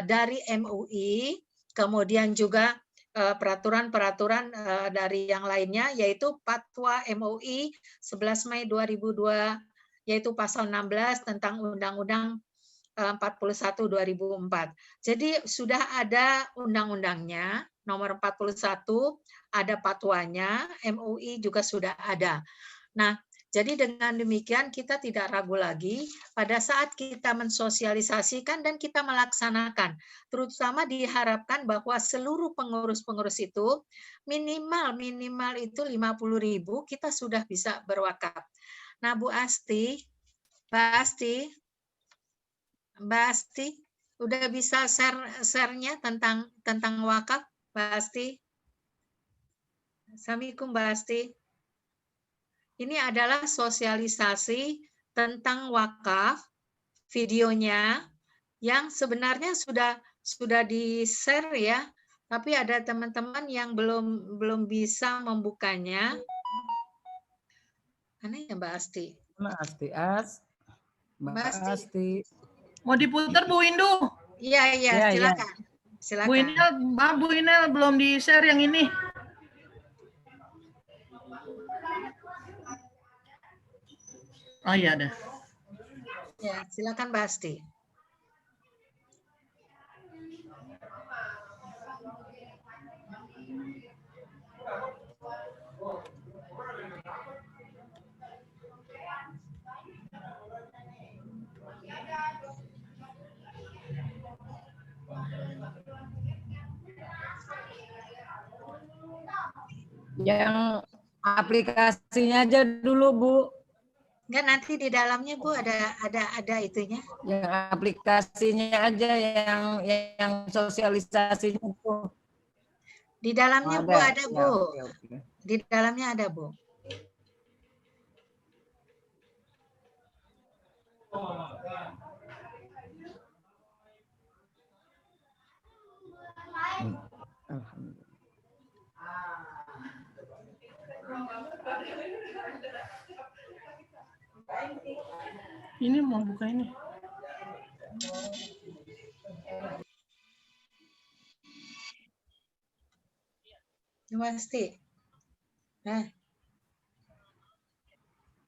dari MUI, kemudian juga peraturan-peraturan dari yang lainnya, yaitu Fatwa MUI 11 Mei 2002, yaitu pasal 16 tentang Undang-Undang 41 2004. Jadi sudah ada undang-undangnya nomor 41, ada fatwanya, MUI juga sudah ada. Nah, jadi dengan demikian kita tidak ragu lagi pada saat kita mensosialisasikan dan kita melaksanakan. Terutama diharapkan bahwa seluruh pengurus-pengurus itu minimal itu 50.000 kita sudah bisa berwakaf. Nah, Mbak Asti, udah bisa share-nya tentang wakaf, Mbak Asti? Assalamualaikum Mbak Asti. Ini adalah sosialisasi tentang wakaf, videonya yang sebenarnya sudah di-share ya, tapi ada teman-teman yang belum bisa membukanya. Mana ya Mbak Asti? Mbak Asti. Mau diputar Bu Windu? Iya, silakan. Silakan. Bu Inel belum di-share yang ini. Oh iya ada. Ya, silakan Mbak Asti. Yang aplikasinya aja dulu, Bu. Enggak, nanti di dalamnya Bu ada itunya. Yang aplikasinya aja yang sosialisasinya Bu. Di dalamnya Bu ada Ya, Bu. oke. Di dalamnya ada Bu. Ini mau buka ini. Pasti. Nah,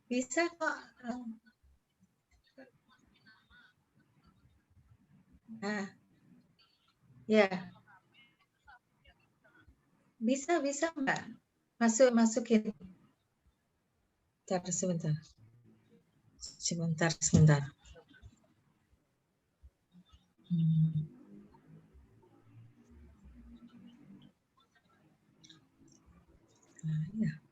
bisa kok. Nah, ya. Bisa Mbak. Masukin. Sebentar. Nah, ya.